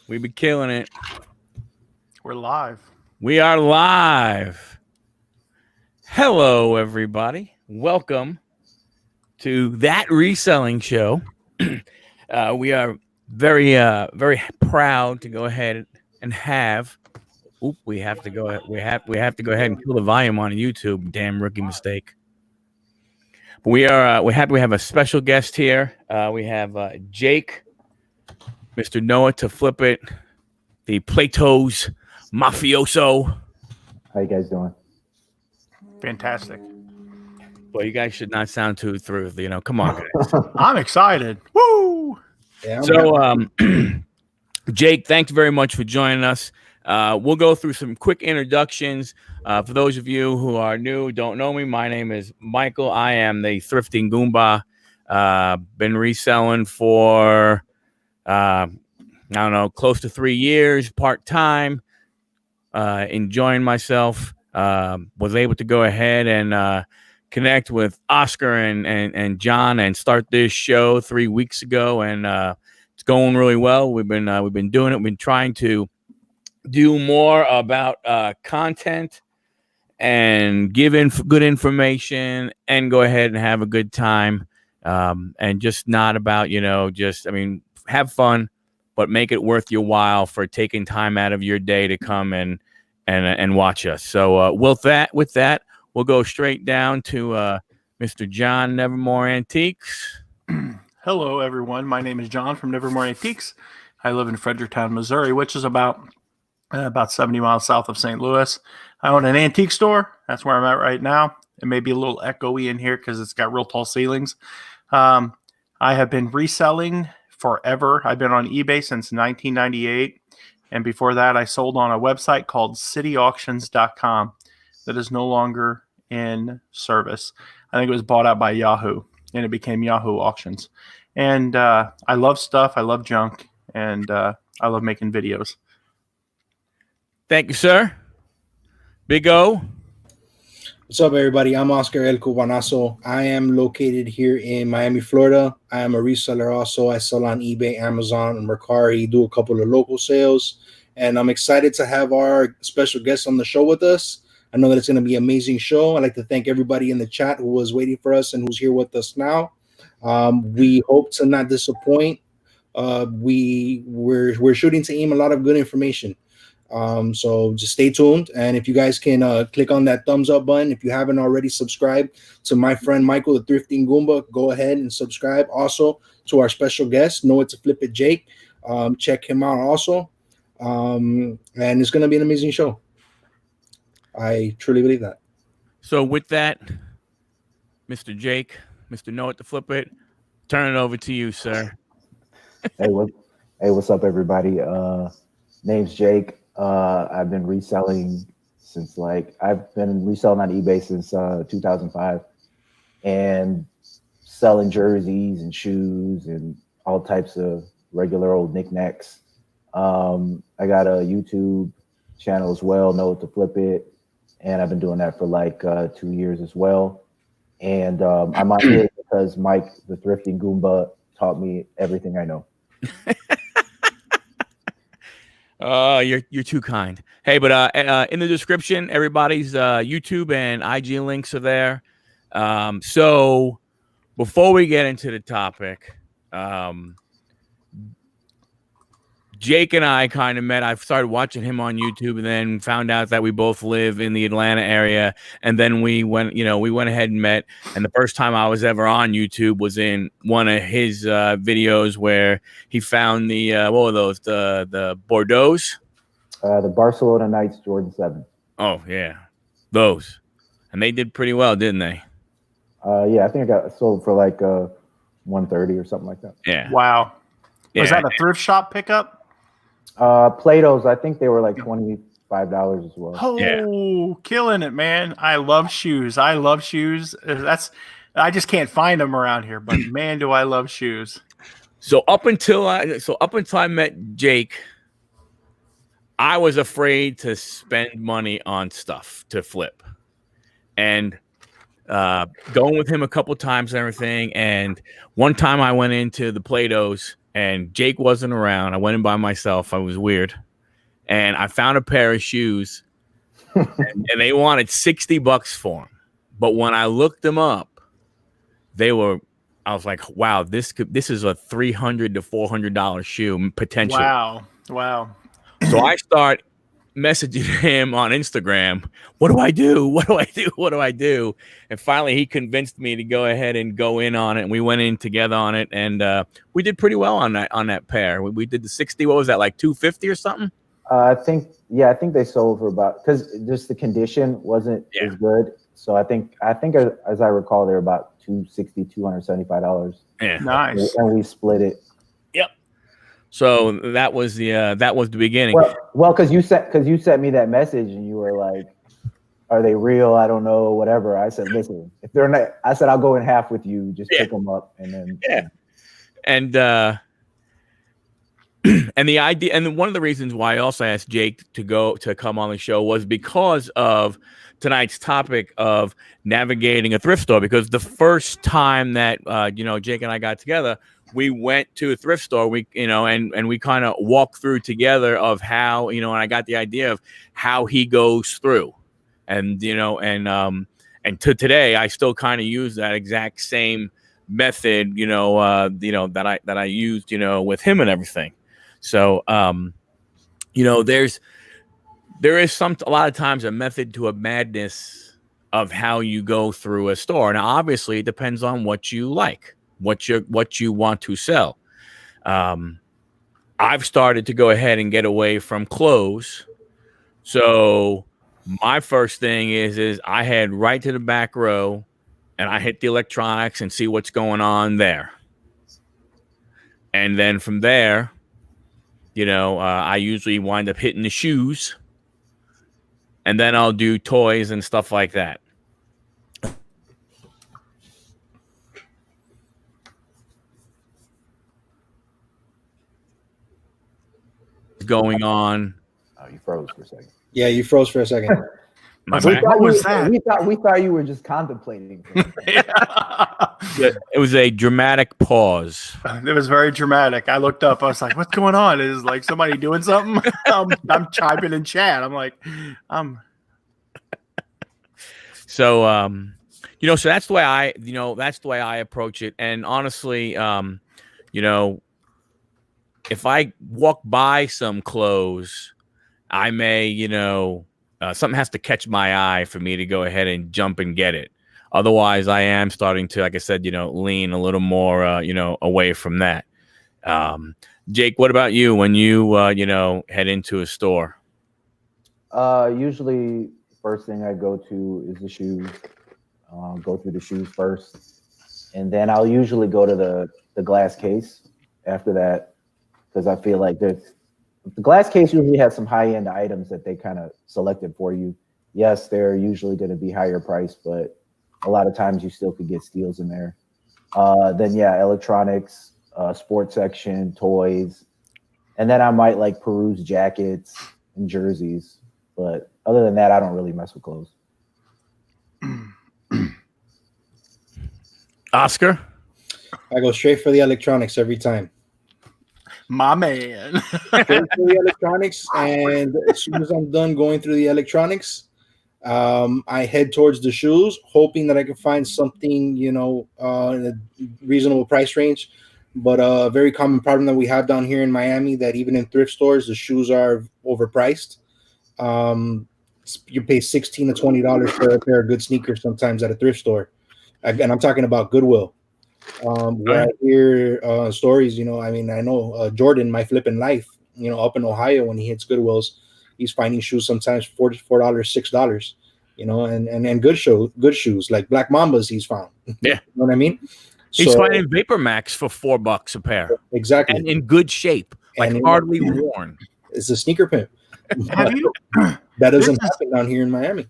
We've been killing it. We're live. We are live. Hello, everybody. Welcome to That Reselling Show. We are very proud to go ahead and have. We have to go. We have to go ahead and kill the volume on YouTube. Damn rookie mistake. But we're happy we have a special guest here. We have Jake, Mr. Noah to flip it, the Plato's mafioso. How you guys doing? Fantastic. Well, you guys should not sound too thrilled. Come on, guys. I'm excited. Woo! Yeah, so, Jake, thanks very much for joining us. We'll go through some quick introductions. For those of you who are new, don't know me, my name is Michael. I am the Thrifting Goomba. Been reselling for, I don't know, close to 3 years, part-time. Enjoying myself. Was able to go ahead and connect with Oscar and John and start this show 3 weeks ago, and it's going really well. We've been doing it. We've been trying to do more about content and give good information and go ahead and have a good time, and just not about have fun, but make it worth your while for taking time out of your day to come and watch us. So with that, we'll go straight down to Mr. John, Nevermore Antiques. Hello, everyone. My name is John from Nevermore Antiques. I live in Fredericktown, Missouri, which is about 70 miles south of St. Louis. I own an antique store. That's where I'm at right now. It may be a little echoey in here because it's got real tall ceilings. I have been reselling forever. I've been on eBay since 1998. And before that, I sold on a website called cityauctions.com that is no longer in service. I think it was bought out by Yahoo, and it became Yahoo Auctions. And I love stuff. I love junk, and I love making videos. Thank you, sir. Big O. What's up, everybody? I'm Oscar El Cubanaso. I am located here in Miami, Florida. I am a reseller also. I sell on eBay, Amazon, and Mercari, do a couple of local sales. And I'm excited to have our special guest on the show with us. I know that it's going to be an amazing show. I'd like to thank everybody in the chat who was waiting for us and who's here with us now. We hope to not disappoint. We're shooting to aim a lot of good information. So just stay tuned, and if you guys can click on that thumbs up button, if you haven't already subscribed to my friend Michael the Thrifting Goomba, go ahead and subscribe. Also to our special guest Noah to Flip It Jake, check him out also, and it's going to be an amazing show. I truly believe that. So with that, Mr. Jake, Mr. Noah to Flip It, turn it over to you, sir. Hey, what's up, everybody? Name's Jake. I've been reselling since I've been reselling on eBay since 2005, and selling jerseys and shoes and all types of regular old knickknacks. I got a YouTube channel as well, Noah to Flip It, and I've been doing that for 2 years as well. And I'm out here because Mike the Thrifting Goomba taught me everything I know. You're too kind. Hey, but in the description, everybody's YouTube and IG links are there. So before we get into the topic, Jake and I kind of met. I started watching him on YouTube, and then found out that we both live in the Atlanta area. And then we went ahead and met. And the first time I was ever on YouTube was in one of his videos where he found the what were those? The Bordeaux's? The Barcelona Knights Jordan 7. Oh yeah, those, and they did pretty well, didn't they? Yeah, I think I got sold for $130 or something like that. Yeah. Wow. Yeah. Was that a thrift shop pickup? Plato's, I think they were $25 as well. Oh, yeah. Killing it, man. I love shoes. I just can't find them around here, but man, do I love shoes. So up until I met Jake, I was afraid to spend money on stuff to flip, and going with him a couple times and everything. And one time I went into the Plato's and Jake wasn't around. I went in by myself. I was weird. And I found a pair of shoes and they wanted $60 for them. But when I looked them up, I was like, wow, this is a $300 to $400 shoe potential. Wow. So I start messaging him on Instagram. What do I do? What do I do? What do I do? And finally, he convinced me to go ahead and go in on it. And we went in together on it, and we did pretty well on that pair. We did the 60. What was that, like 250 or something? I think they sold for about, because just the condition wasn't as good. So I think as I recall, they're about $275. Yeah, nice. And we split it. Yep. So that was the beginning. Well, because you sent me that message and you were like, "Are they real? I don't know, whatever." I said, "Listen, if they're not," I said, "I'll go in half with you. Just pick them up and then." And and the idea, and one of the reasons why I also asked Jake to come on the show was because of tonight's topic of navigating a thrift store. Because the first time that Jake and I got together, we went to a thrift store. And we kind of walked through together of how and I got the idea of how he goes through, and and to today I still kind of use that exact same method that I used with him and everything. So, there is a lot of times a method to a madness of how you go through a store. Now, obviously, it depends on what you like, what you want to sell. I've started to go ahead and get away from clothes. So my first thing is I head right to the back row and I hit the electronics and see what's going on there. And then from there, I usually wind up hitting the shoes, and then I'll do toys and stuff like that. Going on. Oh, you froze for a second. Yeah, you froze for a second. What was that? We thought you were just contemplating. It was a dramatic pause. It was very dramatic. I looked up. I was like, "What's going on? Is like somebody doing something?" I'm typing in chat. I'm like, So so that's the way I approach it. And honestly, if I walk by some clothes, I may, something has to catch my eye for me to go ahead and jump and get it. Otherwise, I am starting to, like I said, lean a little more, away from that. Jake, what about you when you, head into a store? Usually, first thing I go to is the shoes. Go through the shoes first, and then I'll usually go to the glass case after that, because I feel like the glass case usually has some high-end items that they kind of selected for you. Yes, they're usually going to be higher priced, but a lot of times you still could get steals in there. Then electronics, sports section, toys, and then I might like peruse jackets and jerseys. But other than that, I don't really mess with clothes. Oscar? I go straight for the electronics every time. my man. Straight for the electronics, and as soon as I'm done going through the electronics, I head towards the shoes, hoping that I can find something, in a reasonable price range. But a very common problem that we have down here in Miami, that even in thrift stores, the shoes are overpriced. You pay $16 to $20 for a pair of good sneakers sometimes at a thrift store. And I'm talking about Goodwill. Where I hear stories, I know Jordan, my flipping life, up in Ohio, when he hits Goodwills, he's finding shoes sometimes $4, $6, and good shoes like Black Mambas he's found. Yeah. You know what I mean? He's finding Vapor Max for $4 a pair. Exactly. And in good shape, like hardly worn. It's a sneaker pimp. Have you? That doesn't happen down here in Miami.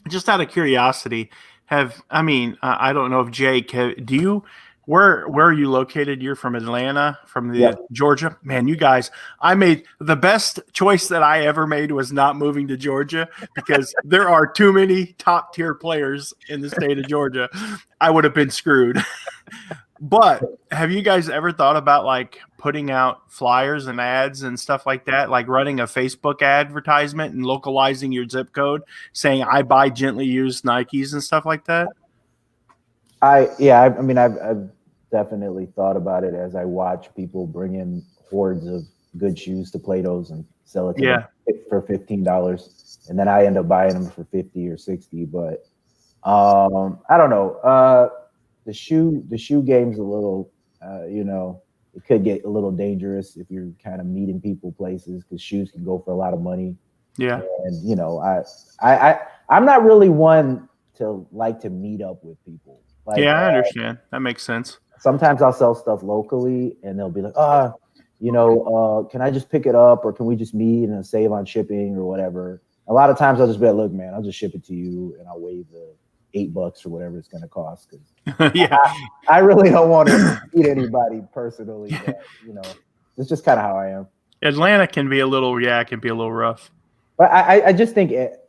Just out of curiosity, I don't know if Jake, where are you located? You're from Atlanta, from the Georgia? Man, you guys, I made the best choice that I ever made was not moving to Georgia, because there are too many top tier players in the state of Georgia. I would have been screwed. But have you guys ever thought about like putting out flyers and ads and stuff like that? Like running a Facebook advertisement and localizing your zip code, saying I buy gently used Nikes and stuff like that? I mean, I've definitely thought about it as I watch people bring in hordes of good shoes to Plato's and sell it to them for $15, and then I end up buying them for 50 or 60. But I don't know. The shoe game's a little, it could get a little dangerous if you're kind of meeting people places, because shoes can go for a lot of money. Yeah. And I'm not really one to like to meet up with people. Like, yeah, I understand. That makes sense. Sometimes I'll sell stuff locally, and they'll be like, can I just pick it up, or can we just meet and save on shipping or whatever? A lot of times I'll just be like, look, man, I'll just ship it to you, and I'll waive the $8 or whatever it's going to cost. Yeah, I really don't want to meet anybody personally. But, it's just kind of how I am. Atlanta can be a little rough. But I just think it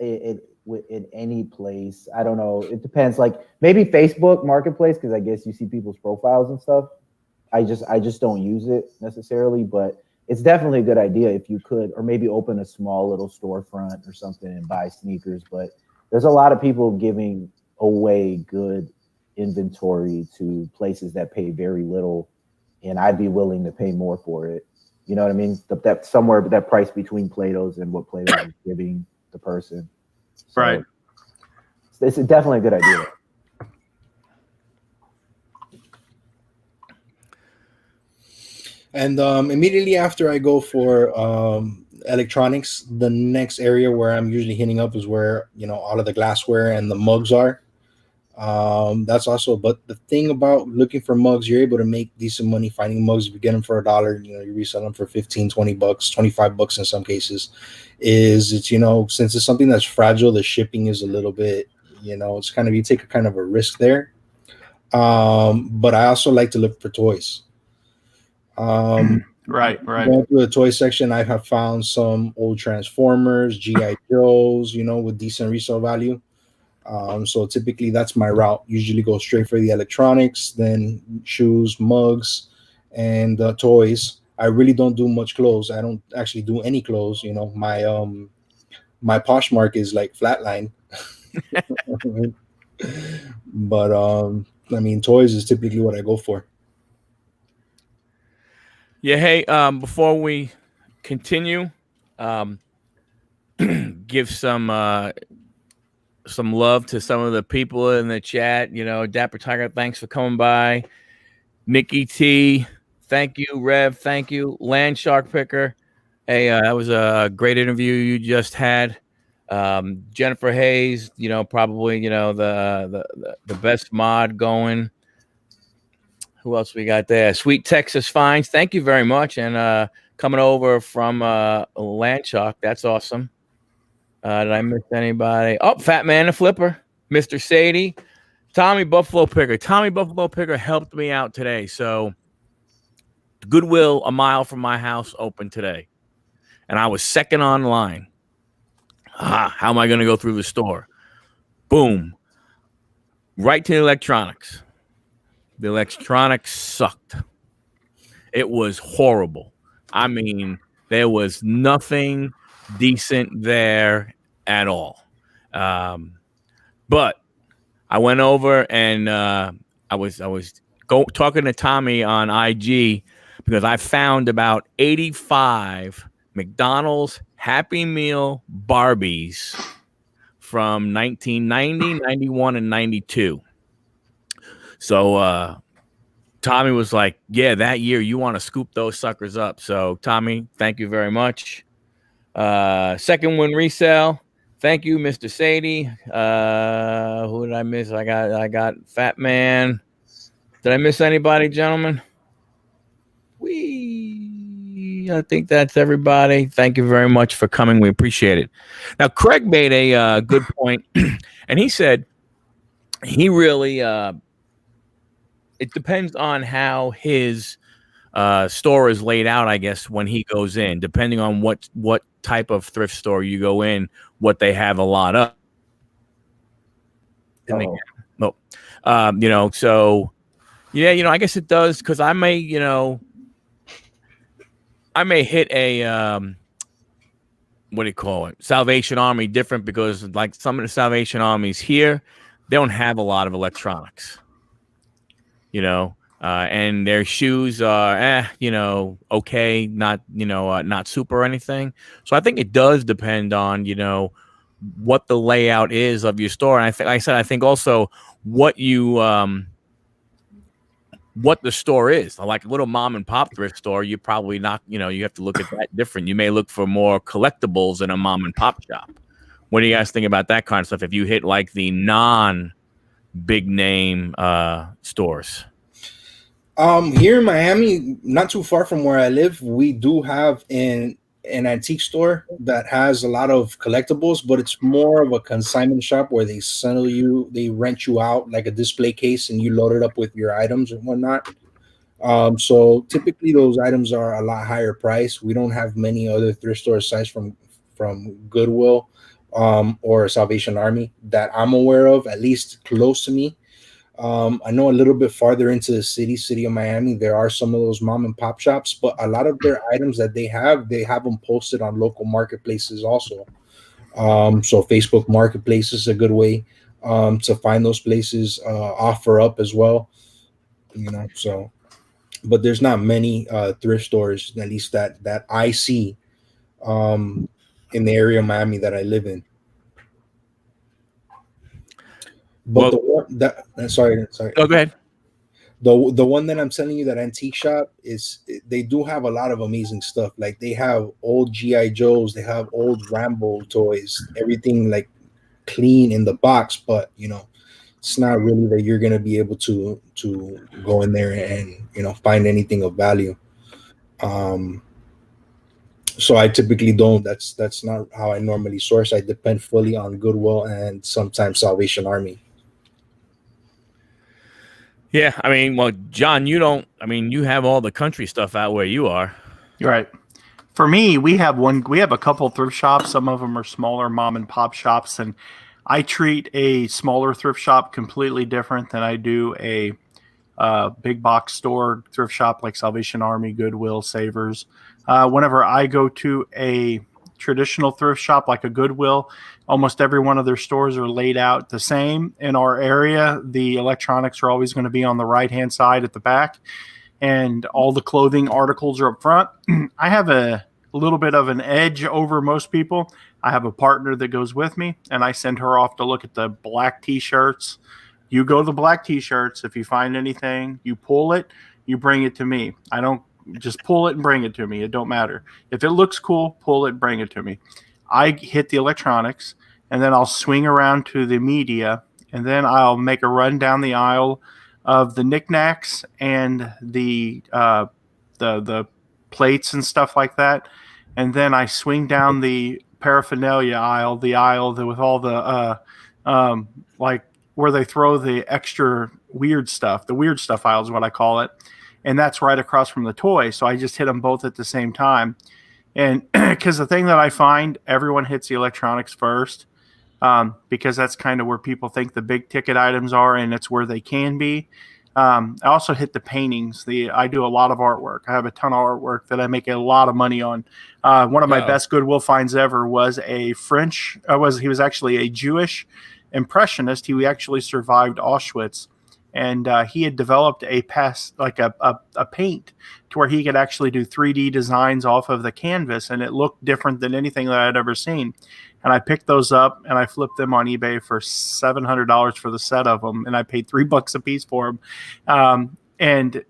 in any place, I don't know. It depends. Like maybe Facebook Marketplace, because I guess you see people's profiles and stuff. I just don't use it necessarily, but it's definitely a good idea if you could, or maybe open a small little storefront or something and buy sneakers. But there's a lot of people giving away good inventory to places that pay very little, and I'd be willing to pay more for it. You know what I mean? That somewhere that price between Plato's and what Plato's is giving the person. So right. It's definitely a good idea. And immediately after I go for electronics, the next area where I'm usually hitting up is where, all of the glassware and the mugs are. That's also, but the thing about looking for mugs, you're able to make decent money finding mugs. If you get them for $1, you resell them for 15, 20 bucks, 25 bucks in some cases. It's, since it's something that's fragile, the shipping is a little bit, it's kind of, you take a kind of a risk there. But I also like to look for toys. Right. Going through the toy section, I have found some old Transformers, GI Joes, with decent resale value. So typically that's my route. Usually go straight for the electronics, then shoes, mugs, and toys. I really don't do much clothes. I don't actually do any clothes. My Poshmark is like flatline. But toys is typically what I go for. Yeah. Hey, before we continue, give some love to some of the people in the chat. Dapper Tiger, thanks for coming by. Nikki T, thank you. Rev, thank you. Land Shark Picker, hey, that was a great interview you just had. Jennifer Hayes, probably the best mod going. Who else we got there? Sweet Texas Finds, thank you very much, and coming over from Land Shark, that's awesome. Did I miss anybody? Oh, Fat Man the Flipper, Mr. Sadie, Tommy Buffalo Picker. Tommy Buffalo Picker helped me out today. So Goodwill, a mile from my house, opened today. And I was second online. How am I going to go through the store? Boom. Right to the electronics. The electronics sucked. It was horrible. I mean, there was nothing decent there at all. But I went over and I was talking to Tommy on IG because I found about 85 McDonald's Happy Meal Barbies from 1990, 91, and 92. So Tommy was like, yeah, that year you want to scoop those suckers up. So Tommy, thank you very much. Second one resale. Thank you, Mr. Sadie. Who did I miss? I got Fat Man. Did I miss anybody, gentlemen? I think that's everybody. Thank you very much for coming. We appreciate it. Now, Craig made a good point, and he said he really it depends on how his store is laid out, I guess, when he goes in, depending on what type of thrift store you go in, what they have a lot of. So Yeah, I guess it does, because I may hit a what do you call it, Salvation Army different, because like some of the Salvation Armies here, they don't have a lot of electronics, and their shoes are okay, not not super or anything. So I think it does depend on what the layout is of your store. And I think also what what the store is. Like a little mom and pop thrift store, you probably not, you have to look at that different. You may look for more collectibles in a mom and pop shop. What do you guys think about that kind of stuff if you hit like the non big name stores? Here in Miami, not too far from where I live, we do have an antique store that has a lot of collectibles, but it's more of a consignment shop where they rent you out like a display case, and you load it up with your items and whatnot. So typically those items are a lot higher price. We don't have many other thrift store sites from Goodwill or Salvation Army that I'm aware of, at least close to me. I know a little bit farther into the city of Miami, there are some of those mom and pop shops, but a lot of their items that they have them posted on local marketplaces also. So Facebook Marketplace is a good way to find those places, offer up as well, so. But there's not many thrift stores, at least that I see, um, in the area of Miami that I live in. But Well, the one that sorry, go ahead. the one that I'm telling you, that antique shop, they do have a lot of amazing stuff. Like they have old GI Joes, they have old Rambo toys, everything like clean in the box, but it's not really that you're gonna be able to go in there and find anything of value. Um, so I typically don't. That's not how I normally source. I depend fully on Goodwill and sometimes Salvation Army. Yeah, I mean, well, John, you have all the country stuff out where you are. You're right. For me, we have a couple thrift shops. Some of them are smaller mom and pop shops, and I treat a smaller thrift shop completely different than I do a big box store thrift shop like Salvation Army, Goodwill, Savers. Whenever I go to a traditional thrift shop like a Goodwill, almost every one of their stores are laid out the same. In our area, the electronics are always going to be on the right hand side at the back, and all the clothing articles are up front. I have a little bit of an edge over most people. I have a partner that goes with me, and I send her off to look at the black t-shirts. You go to the black t-shirts. If you find anything, you pull it, you bring it to me. I don't just pull it and bring it to me. It don't matter. If it looks cool, pull it, bring it to me. I hit the electronics, and then I'll swing around to the media, and then I'll make a run down the aisle of the knickknacks and the plates and stuff like that, and then I swing down the paraphernalia aisle, with all the like where they throw the extra weird stuff. The weird stuff aisle is what I call it, and that's right across from the toy. So I just hit them both at the same time, and because the thing that I find, everyone hits the electronics first. Because that's kind of where people think the big ticket items are, and it's where they can be. I also hit the paintings. I do a lot of artwork. I have a ton of artwork that I make a lot of money on. One of my best Goodwill finds ever was a French. He was actually a Jewish impressionist. He actually survived Auschwitz, and he had developed a paint to where he could actually do 3D designs off of the canvas, and it looked different than anything that I'd ever seen. And I picked those up and I flipped them on eBay for $700 for the set of them, and I paid $3 a piece for them. And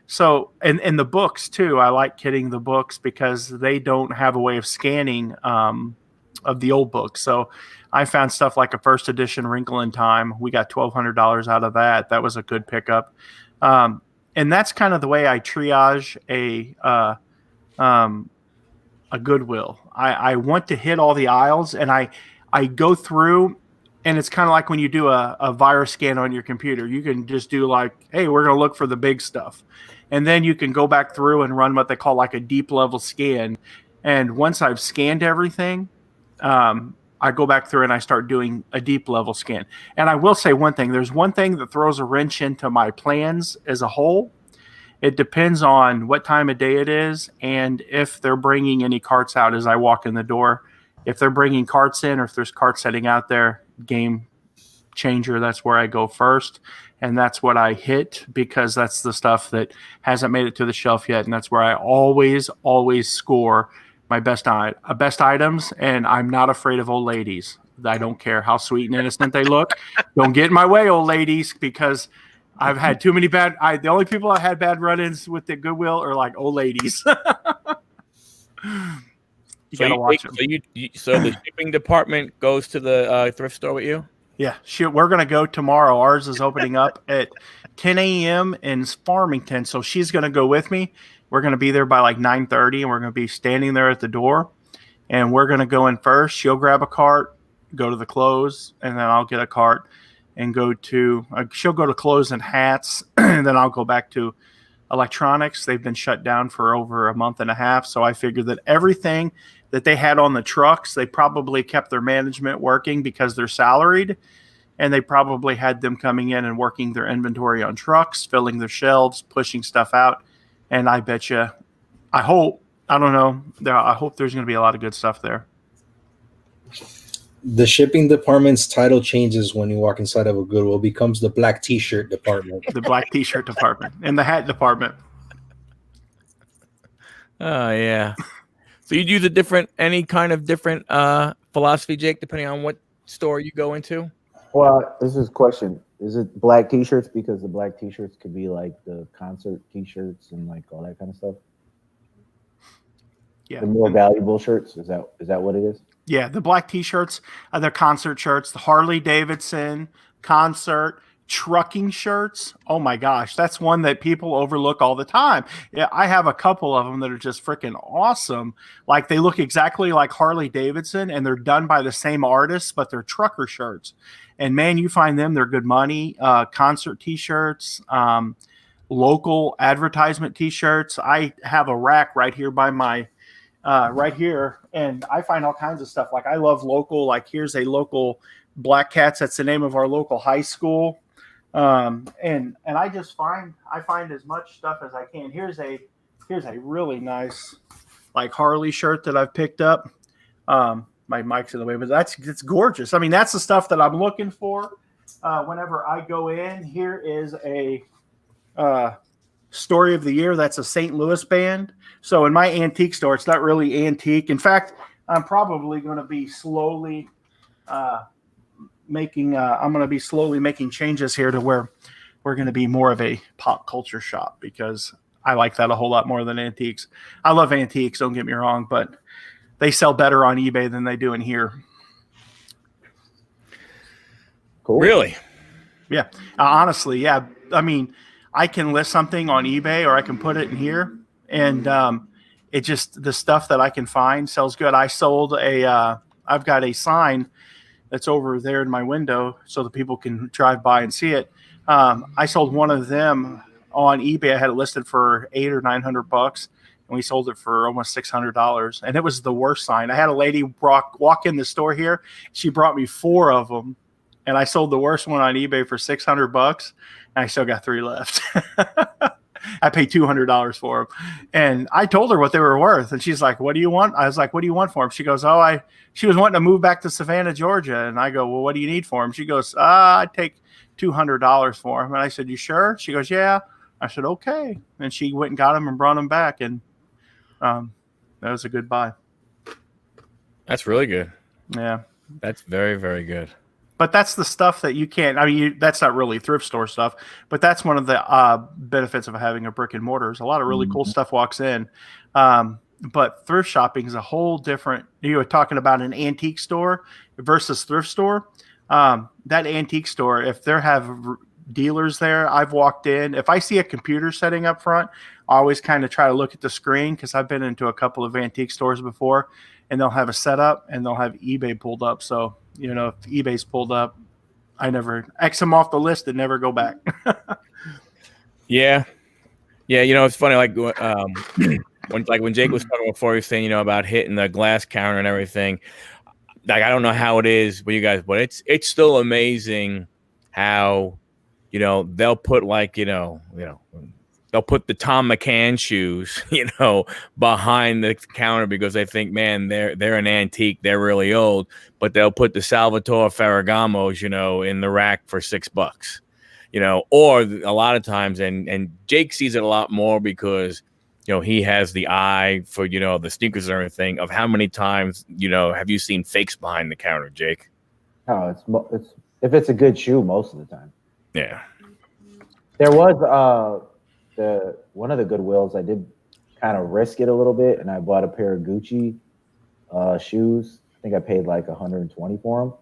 so and the books too. I like getting the books because they don't have a way of scanning of the old books. So I found stuff like a first edition Wrinkle in Time. We got $1,200 out of that. That was a good pickup. And that's kind of the way I triage a Goodwill. I want to hit all the aisles, and I go through, and it's kind of like when you do a virus scan on your computer. You can just do like, hey, we're going to look for the big stuff. And then you can go back through and run what they call like a deep level scan. And once I've scanned everything, I go back through and I start doing a deep level scan. And I will say one thing. There's one thing that throws a wrench into my plans as a whole. It depends on what time of day it is and if they're bringing any carts out as I walk in the door. If they're bringing carts in or if there's carts setting out there, game changer, that's where I go first. And that's what I hit because that's the stuff that hasn't made it to the shelf yet. And that's where I always score my best items. And I'm not afraid of old ladies. I don't care how sweet and innocent they look. Don't get in my way, old ladies, because I've had too many the only people I had bad run-ins with at Goodwill are like old ladies. You gotta watch them. So the shipping department goes to the thrift store with you? Yeah, we're going to go tomorrow. Ours is opening up at 10 a.m. in Farmington, so she's going to go with me. We're going to be there by like 9:30, and we're going to be standing there at the door, and we're going to go in first. She'll grab a cart, go to the clothes, and then I'll get a cart and she'll go to clothes and hats, and then I'll go back to electronics. They've been shut down for over a month and a half, so I figured that everything that they had on the trucks, they probably kept their management working because they're salaried, and they probably had them coming in and working their inventory on trucks, filling their shelves, pushing stuff out. And I bet you, I hope there's going to be a lot of good stuff there. The shipping department's title changes when you walk inside of a Goodwill. It becomes the black T-shirt department. The black T-shirt department and the hat department. Oh, yeah. So you'd use any kind of different philosophy, Jake, depending on what store you go into? Well, this is a question. Is it black T-shirts because the black T-shirts could be like the concert T-shirts and like all that kind of stuff? Yeah. The more valuable shirts? Is that what it is? Yeah, the black T-shirts are the concert shirts, the Harley Davidson concert trucking shirts. Oh my gosh, that's one that people overlook all the time. Yeah, I have a couple of them that are just freaking awesome. Like they look exactly like Harley Davidson and they're done by the same artists, but they're trucker shirts. And man, you find them, they're good money. Concert T-shirts, local advertisement T-shirts. I have a rack right here by my right here, and I find all kinds of stuff. Like I love local. Like here's a local Black Cats. That's the name of our local high school. And I just find as much stuff as I can. Here's a really nice like Harley shirt that I've picked up. My mic's in the way, but it's gorgeous. I mean, that's the stuff that I'm looking for whenever I go in. Here is a story of the year. That's a St. Louis band. So in my antique store, it's not really antique. In fact, I'm probably going to be slowly making changes here to where we're going to be more of a pop culture shop because I like that a whole lot more than antiques. I love antiques, don't get me wrong, but they sell better on eBay than they do in here. Cool. Really? Yeah. Honestly, yeah. I mean, I can list something on eBay or I can put it in here, and it just the stuff that I can find sells good. I sold I've got a sign that's over there in my window so that people can drive by and see it. I sold one of them on eBay. I had it listed for $800 or $900, and we sold it for almost $600. And it was the worst sign. I had a lady walk in the store here. She brought me 4 of them, and I sold the worst one on eBay for $600, and I still got 3 left. I paid $200 for them. And I told her what they were worth. And she's like, what do you want? I was like, what do you want for them? She goes, she was wanting to move back to Savannah, Georgia. And I go, well, what do you need for them? She goes, I'd take $200 for them. And I said, you sure? She goes, yeah. I said, okay. And she went and got them and brought them back. And that was a good buy. That's really good. Yeah. That's very, very good. But that's the stuff that you can't. I mean, that's not really thrift store stuff. But that's one of the benefits of having a brick and mortar. Is a lot of really cool stuff walks in. But thrift shopping is a whole different. You were talking about an antique store versus thrift store. That antique store, if they have dealers there, I've walked in. If I see a computer setting up front, I always kind of try to look at the screen because I've been into a couple of antique stores before, and they'll have a setup and they'll have eBay pulled up. So if eBay's pulled up, I never X them off the list and never go back. Yeah. It's funny. Like when Jake was talking before, he was saying, about hitting the glass counter and everything. like I don't know how it is with you guys, but it's still amazing how they'll put like they'll put the Tom McCann shoes behind the counter because they think, man, they're an antique, they're really old, but they'll put the Salvatore Ferragamos in the rack for $6, or a lot of times, and Jake sees it a lot more because he has the eye for the sneakers and everything. Of how many times have you seen fakes behind the counter, Jake? Oh, it's if it's a good shoe most of the time. Yeah. There was one of the Goodwills. I did kind of risk it a little bit, and I bought a pair of Gucci shoes. I think I paid like $120 for them.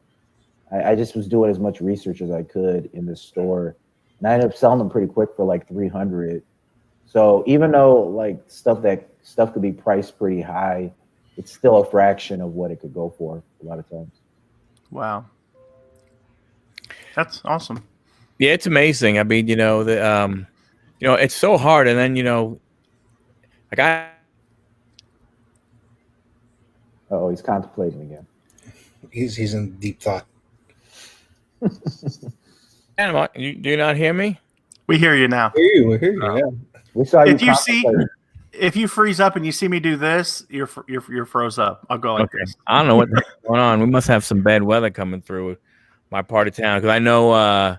I just was doing as much research as I could in the store, and I ended up selling them pretty quick for like $300. So even though like stuff could be priced pretty high, it's still a fraction of what it could go for a lot of times. Wow, that's awesome. Yeah, it's amazing. I mean, it's so hard, and then like Oh, he's contemplating again. He's in deep thought. do you not hear me? We hear you now. We hear you. Yeah. We saw you. If you freeze up and you see me do this, you're froze up. I'll go like this. I don't know what's going on. We must have some bad weather coming through my part of town because I know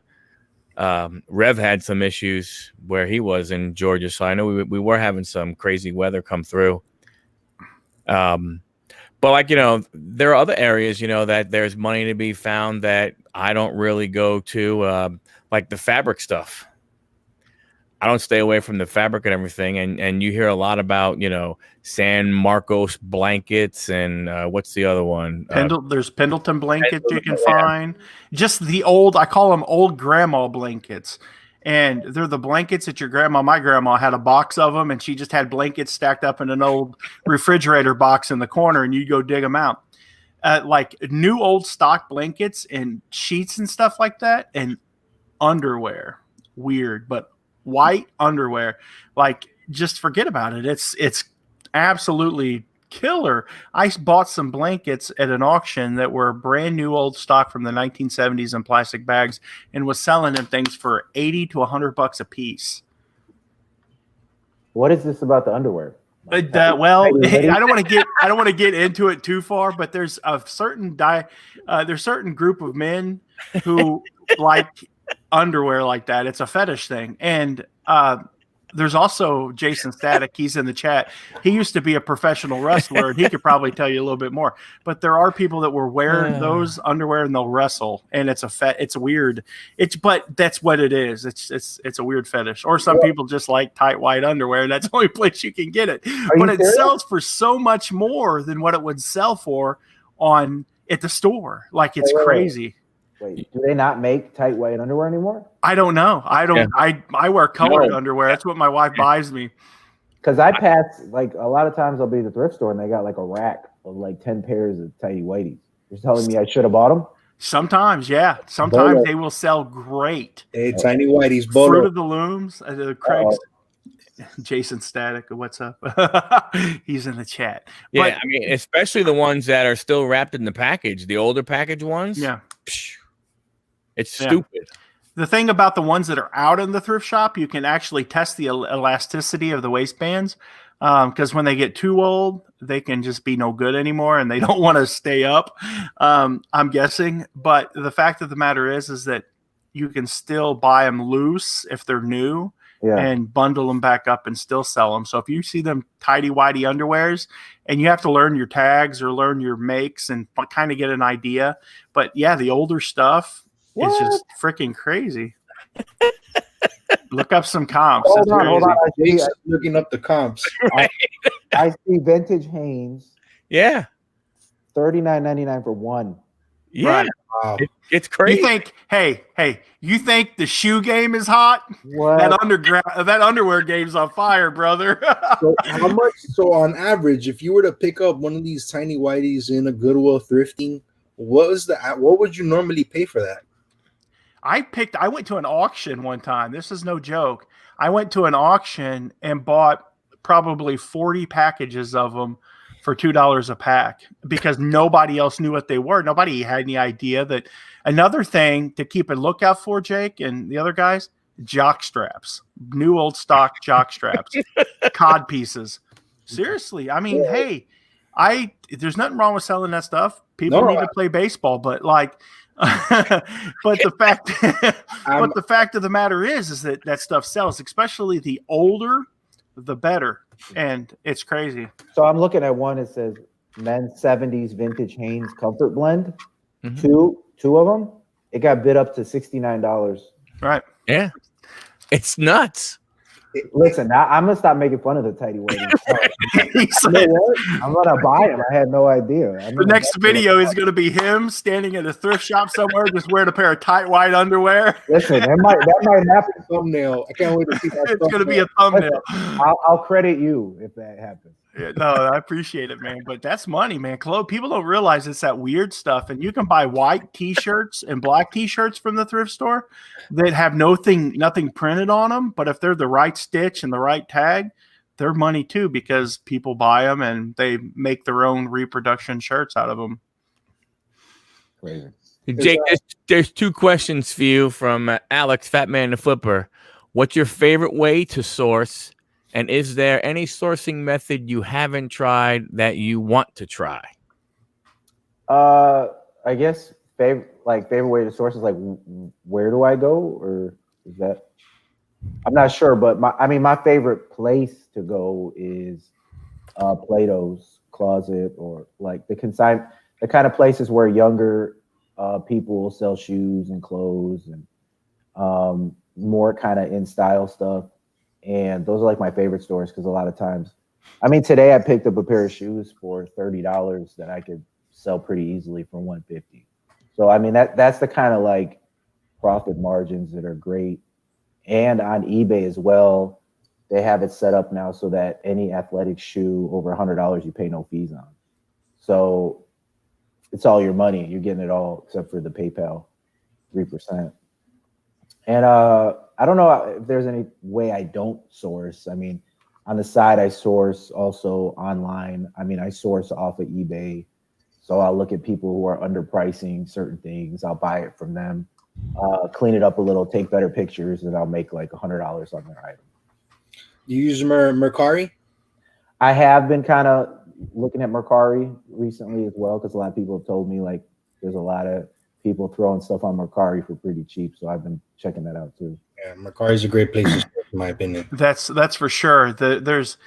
Rev had some issues where he was in Georgia, so I know we were having some crazy weather come through. But like there are other areas that there's money to be found that I don't really go to, like the fabric stuff. I don't stay away from the fabric and everything, and you hear a lot about San Marcos blankets and what's the other one? There's Pendleton blankets you can find. Just the old, I call them old grandma blankets, and they're the blankets that my grandma had a box of them, and she just had blankets stacked up in an old refrigerator box in the corner, and you go dig them out. Like new old stock blankets and sheets and stuff like that, and underwear. Weird, but white underwear, like just forget about it. It's absolutely killer. I bought some blankets at an auction that were brand new old stock from the 1970s in plastic bags and was selling them things for $80 to $100 a piece. What is this about the underwear? I don't want to get into it too far, but there's a certain group of men who like underwear like that. It's a fetish thing. And there's also Jason Static. He's in the chat. He used to be a professional wrestler, and he could probably tell you a little bit more. But there are people that will wear those underwear and they'll wrestle, and it's weird. But that's what it is. It's a weird fetish. Or some people just like tight white underwear, and that's the only place you can get it. But it sells for so much more than what it would sell for at the store. Like it's crazy. Wait, do they not make tight white underwear anymore? I don't know. I don't. Yeah. I wear colored underwear. That's what my wife buys me. Because I pass, like a lot of times I'll be at the thrift store and they got like a rack of like 10 pairs of tighty whities. You're telling me I should have bought them? Sometimes, yeah. Sometimes they will sell great. Hey, tiny whiteys, Fruit of the Looms. Craig's Jason Static. What's up? He's in the chat. Yeah, but, I mean, especially the ones that are still wrapped in the package, the older package ones. Yeah. It's stupid. The thing about the ones that are out in the thrift shop, you can actually test the elasticity of the waistbands because when they get too old, they can just be no good anymore and they don't want to stay up, I'm guessing. But the fact of the matter is that you can still buy them loose if they're new and bundle them back up and still sell them. So if you see them tighty-whitey underwears and you have to learn your tags or learn your makes and kind of get an idea. But yeah, the older stuff, it's just freaking crazy. Look up some comps. Hold on. Jake's looking up the comps. I see vintage Hanes. Yeah. $39.99 for one. Yeah. Right. Wow. It's crazy. You think, you think the shoe game is hot? What? That underwear game's on fire, brother. So how much? So on average, if you were to pick up one of these tiny whiteys in a Goodwill thrifting, what would you normally pay for that? I went to an auction one time. This is no joke. I went to an auction and bought probably 40 packages of them for $2 a pack because nobody else knew what they were. Nobody had any idea that. Another thing to keep a lookout for, Jake and the other guys, jock straps, new old stock jock straps, cod pieces. Seriously, I mean, hey, there's nothing wrong with selling that stuff. People need to play baseball, but like, but the fact of the matter is that stuff sells, especially the older, the better, and it's crazy. So I'm looking at one. It says men's 70s vintage Hanes Comfort Blend. Mm-hmm. Two of them. It got bid up to $69. Right. Yeah. It's nuts. Listen, I'm gonna stop making fun of the tidy whities. I'm gonna buy them. I had no idea. The next video is gonna be him standing at a thrift shop somewhere, just wearing a pair of tight white underwear. Listen, that might happen. Thumbnail. I can't wait to see that. It's gonna be a thumbnail. I'll credit you if that happens. Yeah, no, I appreciate it, man. But that's money, man. People don't realize it's that weird stuff. And you can buy white T-shirts and black T-shirts from the thrift store that have nothing printed on them. But if they're the right stitch and the right tag, they're money too because people buy them and they make their own reproduction shirts out of them. Crazy. Jake, there's two questions for you from Alex, Fat Man the Flipper. What's your favorite way to source? And is there any sourcing method you haven't tried that you want to try? I guess favorite way to source is like where do I go, or is that? I'm not sure, but my favorite place to go is Plato's Closet, or like the kind of places where younger people will sell shoes and clothes and more kind of in style stuff. And those are like my favorite stores because a lot of times, I mean, today I picked up a pair of shoes for $30 that I could sell pretty easily for $150. So I mean that's the kind of like profit margins that are great. And on eBay as well, they have it set up now so that any athletic shoe over $100 you pay no fees on. So it's all your money. You're getting it all except for the PayPal 3%. And I don't know if there's any way I don't source. I mean, on the side, I source also online. I mean, I source off of eBay. So I'll look at people who are underpricing certain things. I'll buy it from them, clean it up a little, take better pictures, and I'll make like $100 on their item. Do you use Mercari? I have been kind of looking at Mercari recently as well because a lot of people have told me like there's a lot of people throwing stuff on Mercari for pretty cheap. So I've been checking that out too. Yeah, Mercari is a great place to start, in my opinion. That's for sure. There's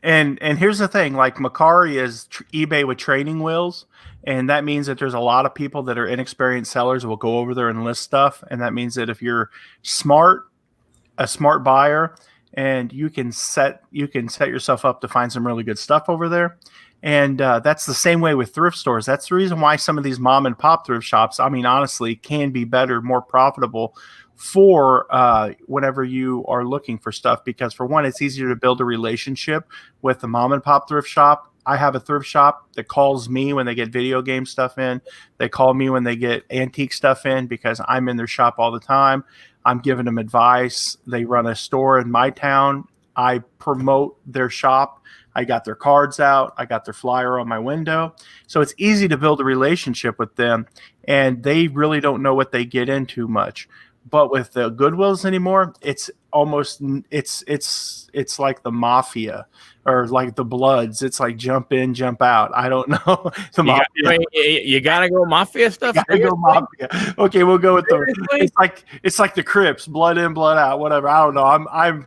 and here's the thing, like Mercari is eBay with training wheels, and that means that there's a lot of people that are inexperienced sellers will go over there and list stuff, and that means that if you're a smart buyer, and you can set yourself up to find some really good stuff over there. And that's the same way with thrift stores. That's the reason why some of these mom and pop thrift shops, I mean, honestly, can be better, more profitable for whenever you are looking for stuff. Because for one, it's easier to build a relationship with the mom and pop thrift shop. I have a thrift shop that calls me when they get video game stuff in. They call me when they get antique stuff in because I'm in their shop all the time. I'm giving them advice. They run a store in my town. I promote their shop. I got their cards out. I got their flyer on my window. So it's easy to build a relationship with them, and they really don't know what they get into much. But with the Goodwills anymore, it's almost it's like the mafia or like the Bloods. It's like jump in, jump out. I don't know. The mafia. You gotta go mafia stuff. Gotta go mafia. Okay, we'll go with it's like the Crips, blood in, blood out, whatever. I don't know. I'm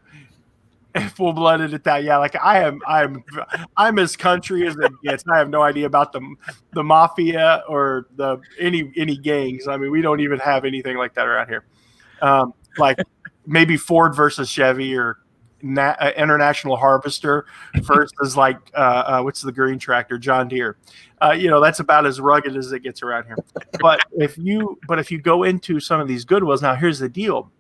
full-blooded at that. Yeah, like I'm as country as it gets. I have no idea about the mafia or any gangs. I mean, we don't even have anything like that around here. Like maybe Ford versus Chevy or International Harvester versus like what's the green tractor, John Deere. That's about as rugged as it gets around here. But if you go into some of these Goodwills, now here's the deal.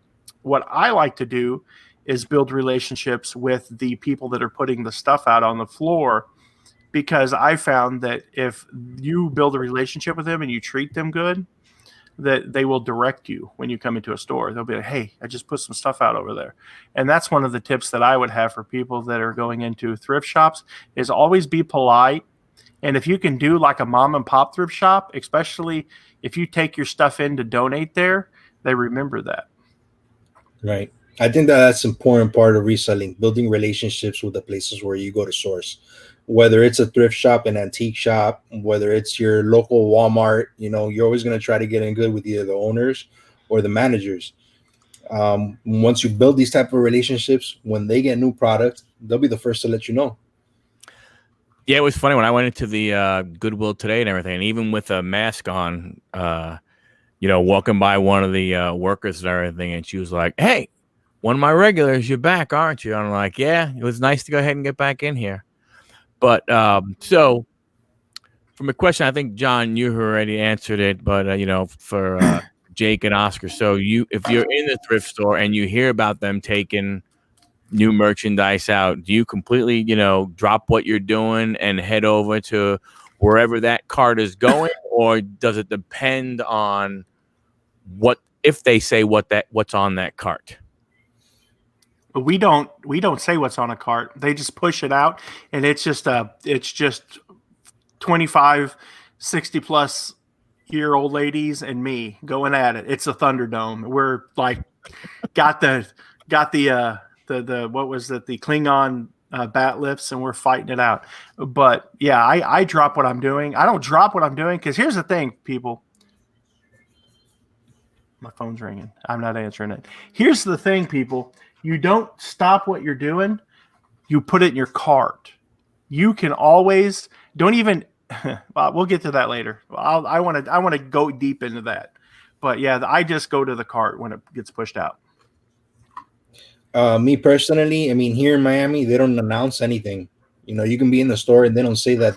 What I like to do is build relationships with the people that are putting the stuff out on the floor, because I found that if you build a relationship with them and you treat them good, that they will direct you when you come into a store. They'll be like, hey, I just put some stuff out over there. And that's one of the tips that I would have for people that are going into thrift shops is always be polite And if you can do like a mom and pop thrift shop, especially if you take your stuff in to donate there, they remember that. Right. I think that that's an important part of reselling, building relationships with the places where you go to source, whether it's a thrift shop, an antique shop, whether it's your local Walmart. You're always going to try to get in good with either the owners or the managers. Once you build these type of relationships, when they get new products, they'll be the first to let you know. Yeah, it was funny when I went into the Goodwill today and everything, and even with a mask on, walking by one of the workers and everything, and she was like, "Hey, one of my regulars, you're back, aren't you?" And I'm like, "Yeah, it was nice to go ahead and get back in here." But so from a question, I think John, you already answered it, but for Jake and Oscar, so if you're in the thrift store and you hear about them taking new merchandise out, do you completely, drop what you're doing and head over to wherever that cart is going, or does it depend on if they say what's on that cart? But we don't say what's on a cart. They just push it out, and it's just 25, 60 plus year old ladies and me going at it. It's a Thunderdome. We're like got the what was it, the Klingon bat lifts, and we're fighting it out. But yeah, I drop what I'm doing. I don't drop what I'm doing because here's the thing, people. My phone's ringing. I'm not answering it. Here's the thing, people. You don't stop what you're doing. You put it in your cart. You can always don't even. Well, we'll get to that later. I want to go deep into that. But yeah, I just go to the cart when it gets pushed out. Me personally, I mean, here in Miami, they don't announce anything. You can be in the store and they don't say that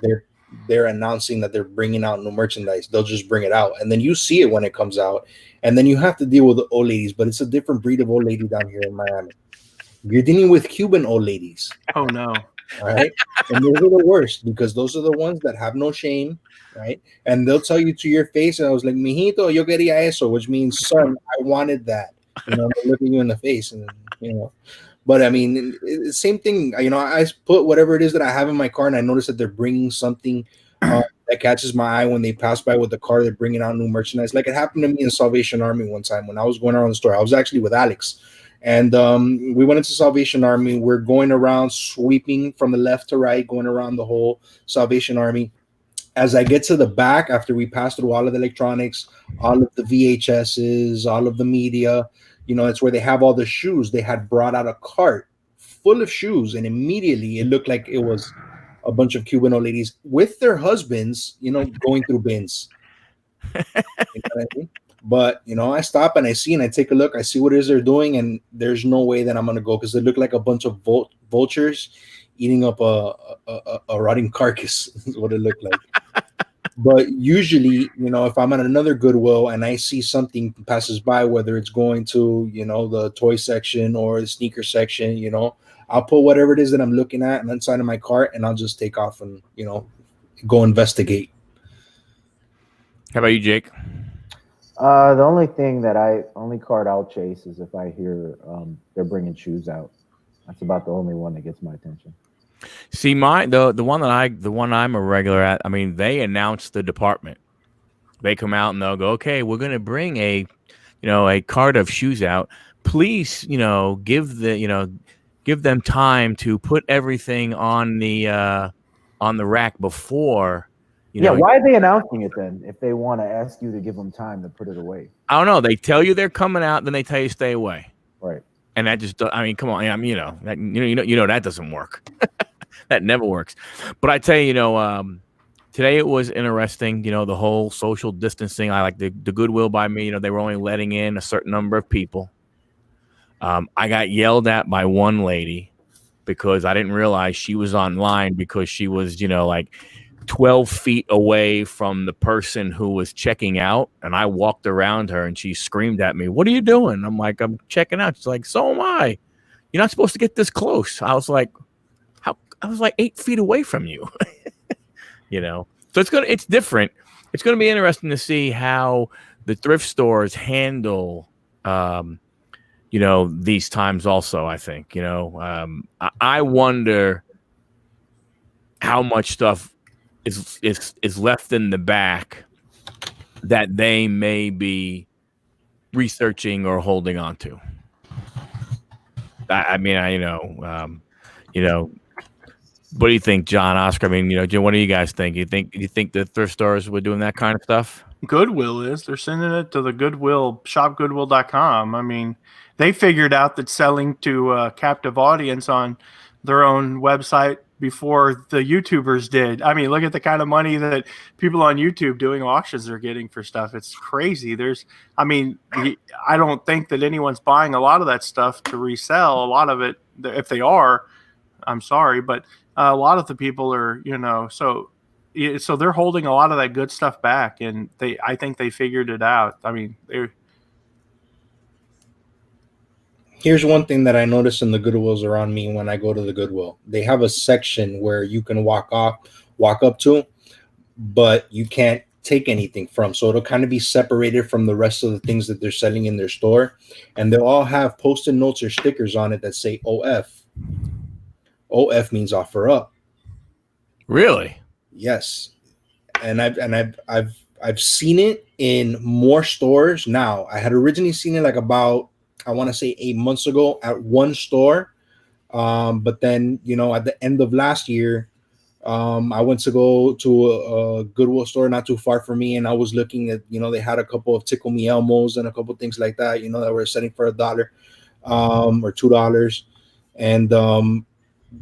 they're announcing that they're bringing out new merchandise. They'll just bring it out, and then you see it when it comes out, and then you have to deal with the old ladies. But it's a different breed of old lady down here in Miami. You're dealing with Cuban old ladies. Oh no! All right, and those are the worst because those are the ones that have no shame, right? And they'll tell you to your face. And I was like, "Mijito, yo quería eso," which means, "Son, I wanted that." They're looking you in the face, and But I mean, same thing. I put whatever it is that I have in my car, and I notice that they're bringing something that catches my eye when they pass by with the car. They're bringing out new merchandise. Like it happened to me in Salvation Army one time when I was going around the store. I was actually with Alex, and we went into Salvation Army. We're going around sweeping from the left to right, going around the whole Salvation Army. As I get to the back, after we pass through all of the electronics, all of the VHSs, all of the media, it's where they have all the shoes. They had brought out a cart full of shoes, and immediately it looked like it was a bunch of Cuban old ladies with their husbands, going through bins. You know what I mean? But, I stop and I see and I take a look. I see what it is they're doing, and there's no way that I'm going to go because they look like a bunch of vultures eating up a rotting carcass is what it looked like. But usually, if I'm at another Goodwill and I see something passes by, whether it's going to, the toy section or the sneaker section, I'll put whatever it is that I'm looking at and inside of my cart, and I'll just take off and, go investigate. How about you, Jake? The only card I'll chase is if I hear they're bringing shoes out. That's about the only one that gets my attention. See, the one I'm a regular at. I mean, they announce the department. They come out and they'll go, "Okay, we're going to bring a cart of shoes out. Please, give them time to put everything on the rack before." Why are they announcing it then? If they want to ask you to give them time to put it away, I don't know. They tell you they're coming out, then they tell you stay away. Right. And that just, I mean, come on. I mean, that doesn't work. That never works. But I tell you, today it was interesting. The whole social distancing. I like the Goodwill by me. They were only letting in a certain number of people. I got yelled at by one lady because I didn't realize she was online because she was, like 12 feet away from the person who was checking out. And I walked around her and she screamed at me, "What are you doing?" I'm like, "I'm checking out." She's like, "So am I. You're not supposed to get this close." I was like, I was like 8 feet away from you. So it's different. It's going to be interesting to see how the thrift stores handle, these times also, I think, I wonder how much stuff is left in the back that they may be researching or holding on to. I mean, what do you think, John, Oscar? I mean, what do you guys think? You think the thrift stores were doing that kind of stuff? Goodwill is. They're sending it to the Goodwill, shopgoodwill.com. I mean, they figured out that selling to a captive audience on their own website before the YouTubers did. I mean, look at the kind of money that people on YouTube doing auctions are getting for stuff. It's crazy. I don't think that anyone's buying a lot of that stuff to resell. A lot of it, if they are, I'm sorry, but a lot of the people are, so they're holding a lot of that good stuff back, and I think they figured it out. I mean, Here's one thing that I notice in the Goodwills around me when I go to the Goodwill. They have a section where you can walk up to, but you can't take anything from. So it'll kind of be separated from the rest of the things that they're selling in their store. And they'll all have Post-it notes or stickers on it that say OF. OF means offer up. Really? Yes. And I've seen it in more stores now. I had originally seen it like about, I want to say 8 months ago at one store. But then, at the end of last year, I went to go to a Goodwill store not too far from me. And I was looking at, they had a couple of Tickle Me Elmos and a couple of things like that, that were selling for $1 or $2. And,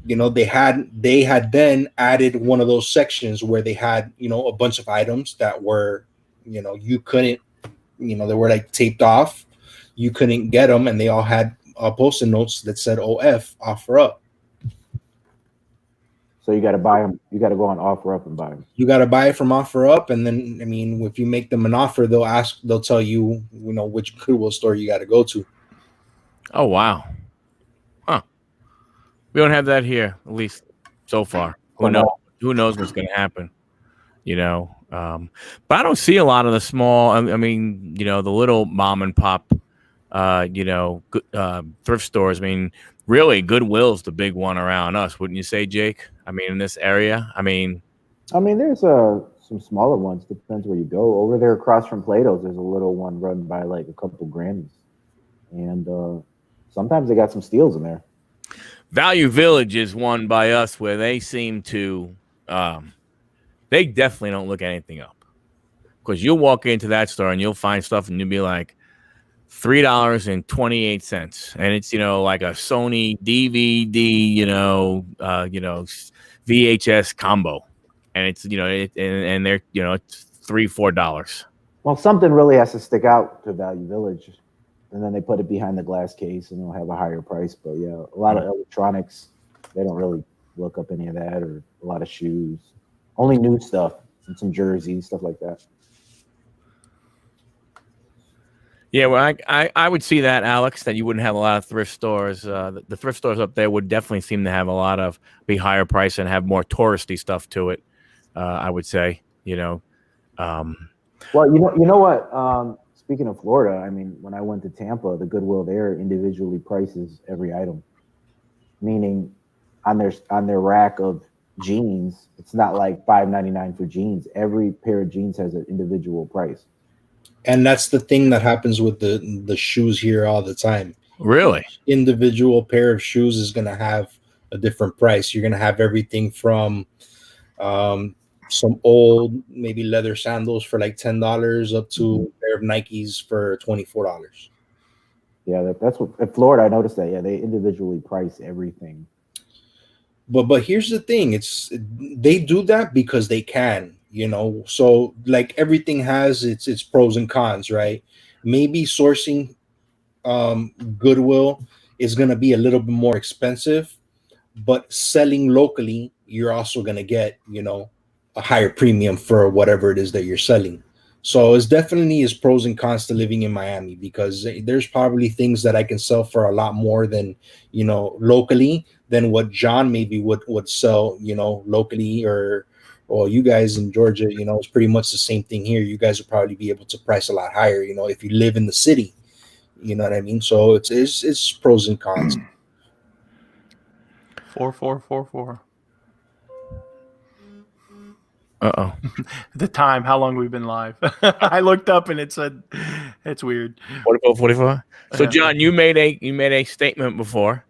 they had then added one of those sections where they had, a bunch of items that were, you couldn't, they were like taped off. You couldn't get them, and they all had Post-it notes that said OF, offer up. So you got to buy them. You got to go on offer up and buy them. You got to buy it from offer up, and then, I mean, if you make them an offer, they'll tell you, which Goodwill store you got to go to. Oh, wow. Huh. We don't have that here, at least so far. Who knows what's going to happen, but I don't see a lot of the small, I mean, the little mom and pop, thrift stores. I mean, really, Goodwill's the big one around us, wouldn't you say, Jake? I mean, in this area, I mean, there's some smaller ones. Depends where you go. Over there across from Plato's, there's a little one run by like a couple Grammys, and sometimes they got some steals in there. Value Village is one by us where they seem to, they definitely don't look anything up, because you'll walk into that store and you'll find stuff and you'll be like, $3.28, and it's like a Sony DVD, VHS combo, and it's and they're it's $3-4. Well, something really has to stick out to Value Village, and then they put it behind the glass case and they'll have a higher price. But yeah, a lot of electronics, they don't really look up any of that, or a lot of shoes, only new stuff and some jerseys, stuff like that. Yeah, well, I would see that, Alex, that you wouldn't have a lot of thrift stores. The thrift stores up there would definitely seem to have be higher price and have more touristy stuff to it. I would say, Well, you know what? Speaking of Florida, I mean, when I went to Tampa, the Goodwill there individually prices every item, meaning on their rack of jeans, it's not like $5.99 for jeans. Every pair of jeans has an individual price. And that's the thing that happens with the shoes here all the time. Really? Each individual pair of shoes is going to have a different price. You're going to have everything from some old, maybe leather sandals for like $10 up to a pair of Nikes for $24. Yeah, that's what in Florida I noticed that. Yeah, they individually price everything. But here's the thing: they do that because they can. So like everything has its pros and cons, right? Maybe sourcing Goodwill is going to be a little bit more expensive, but selling locally, you're also going to get, a higher premium for whatever it is that you're selling. So it's definitely is pros and cons to living in Miami, because there's probably things that I can sell for a lot more than, locally than what John maybe would sell, locally, or you guys in Georgia, it's pretty much the same thing here. You guys will probably be able to price a lot higher, if you live in the city, you know what I mean? So it's pros and cons. 4444. Uh-oh. The time, how long we've been live. I looked up and it said it's weird. 44. So Yeah. John, you made a statement before,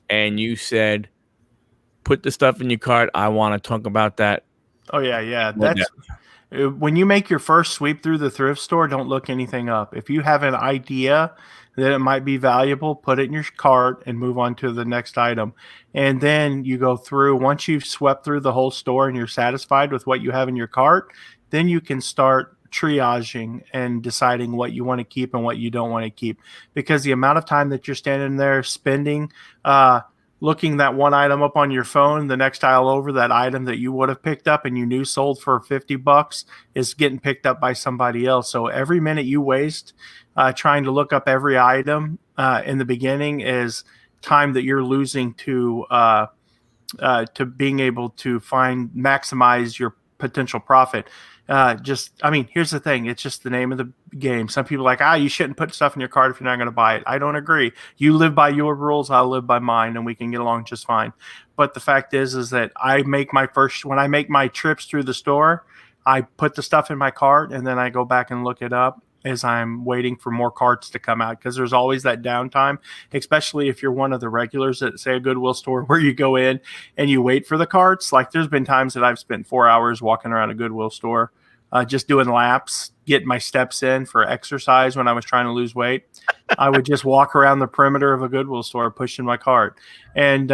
and you said, "Put the stuff in your cart. I want to talk about that." Oh yeah. That's when you make your first sweep through the thrift store, don't look anything up. If you have an idea that it might be valuable, put it in your cart and move on to the next item. And then you go through, once you've swept through the whole store and you're satisfied with what you have in your cart, then you can start triaging and deciding what you want to keep and what you don't want to keep. Because the amount of time that you're standing there spending, looking that one item up on your phone, the next aisle over, that item that you would have picked up and you knew sold for $50 is getting picked up by somebody else. So every minute you waste trying to look up every item in the beginning is time that you're losing to being able to maximize your potential profit. Here's the thing. It's just the name of the game. Some people are like, you shouldn't put stuff in your cart if you're not going to buy it. I don't agree. You live by your rules. I'll live by mine, and we can get along just fine. But the fact is that when I make my trips through the store, I put the stuff in my cart and then I go back and look it up as I'm waiting for more carts to come out, because there's always that downtime, especially if you're one of the regulars at, say, a Goodwill store where you go in and you wait for the carts. Like, there's been times that I've spent 4 hours walking around a Goodwill store just doing laps, getting my steps in for exercise when I was trying to lose weight. I would just walk around the perimeter of a Goodwill store pushing my cart. And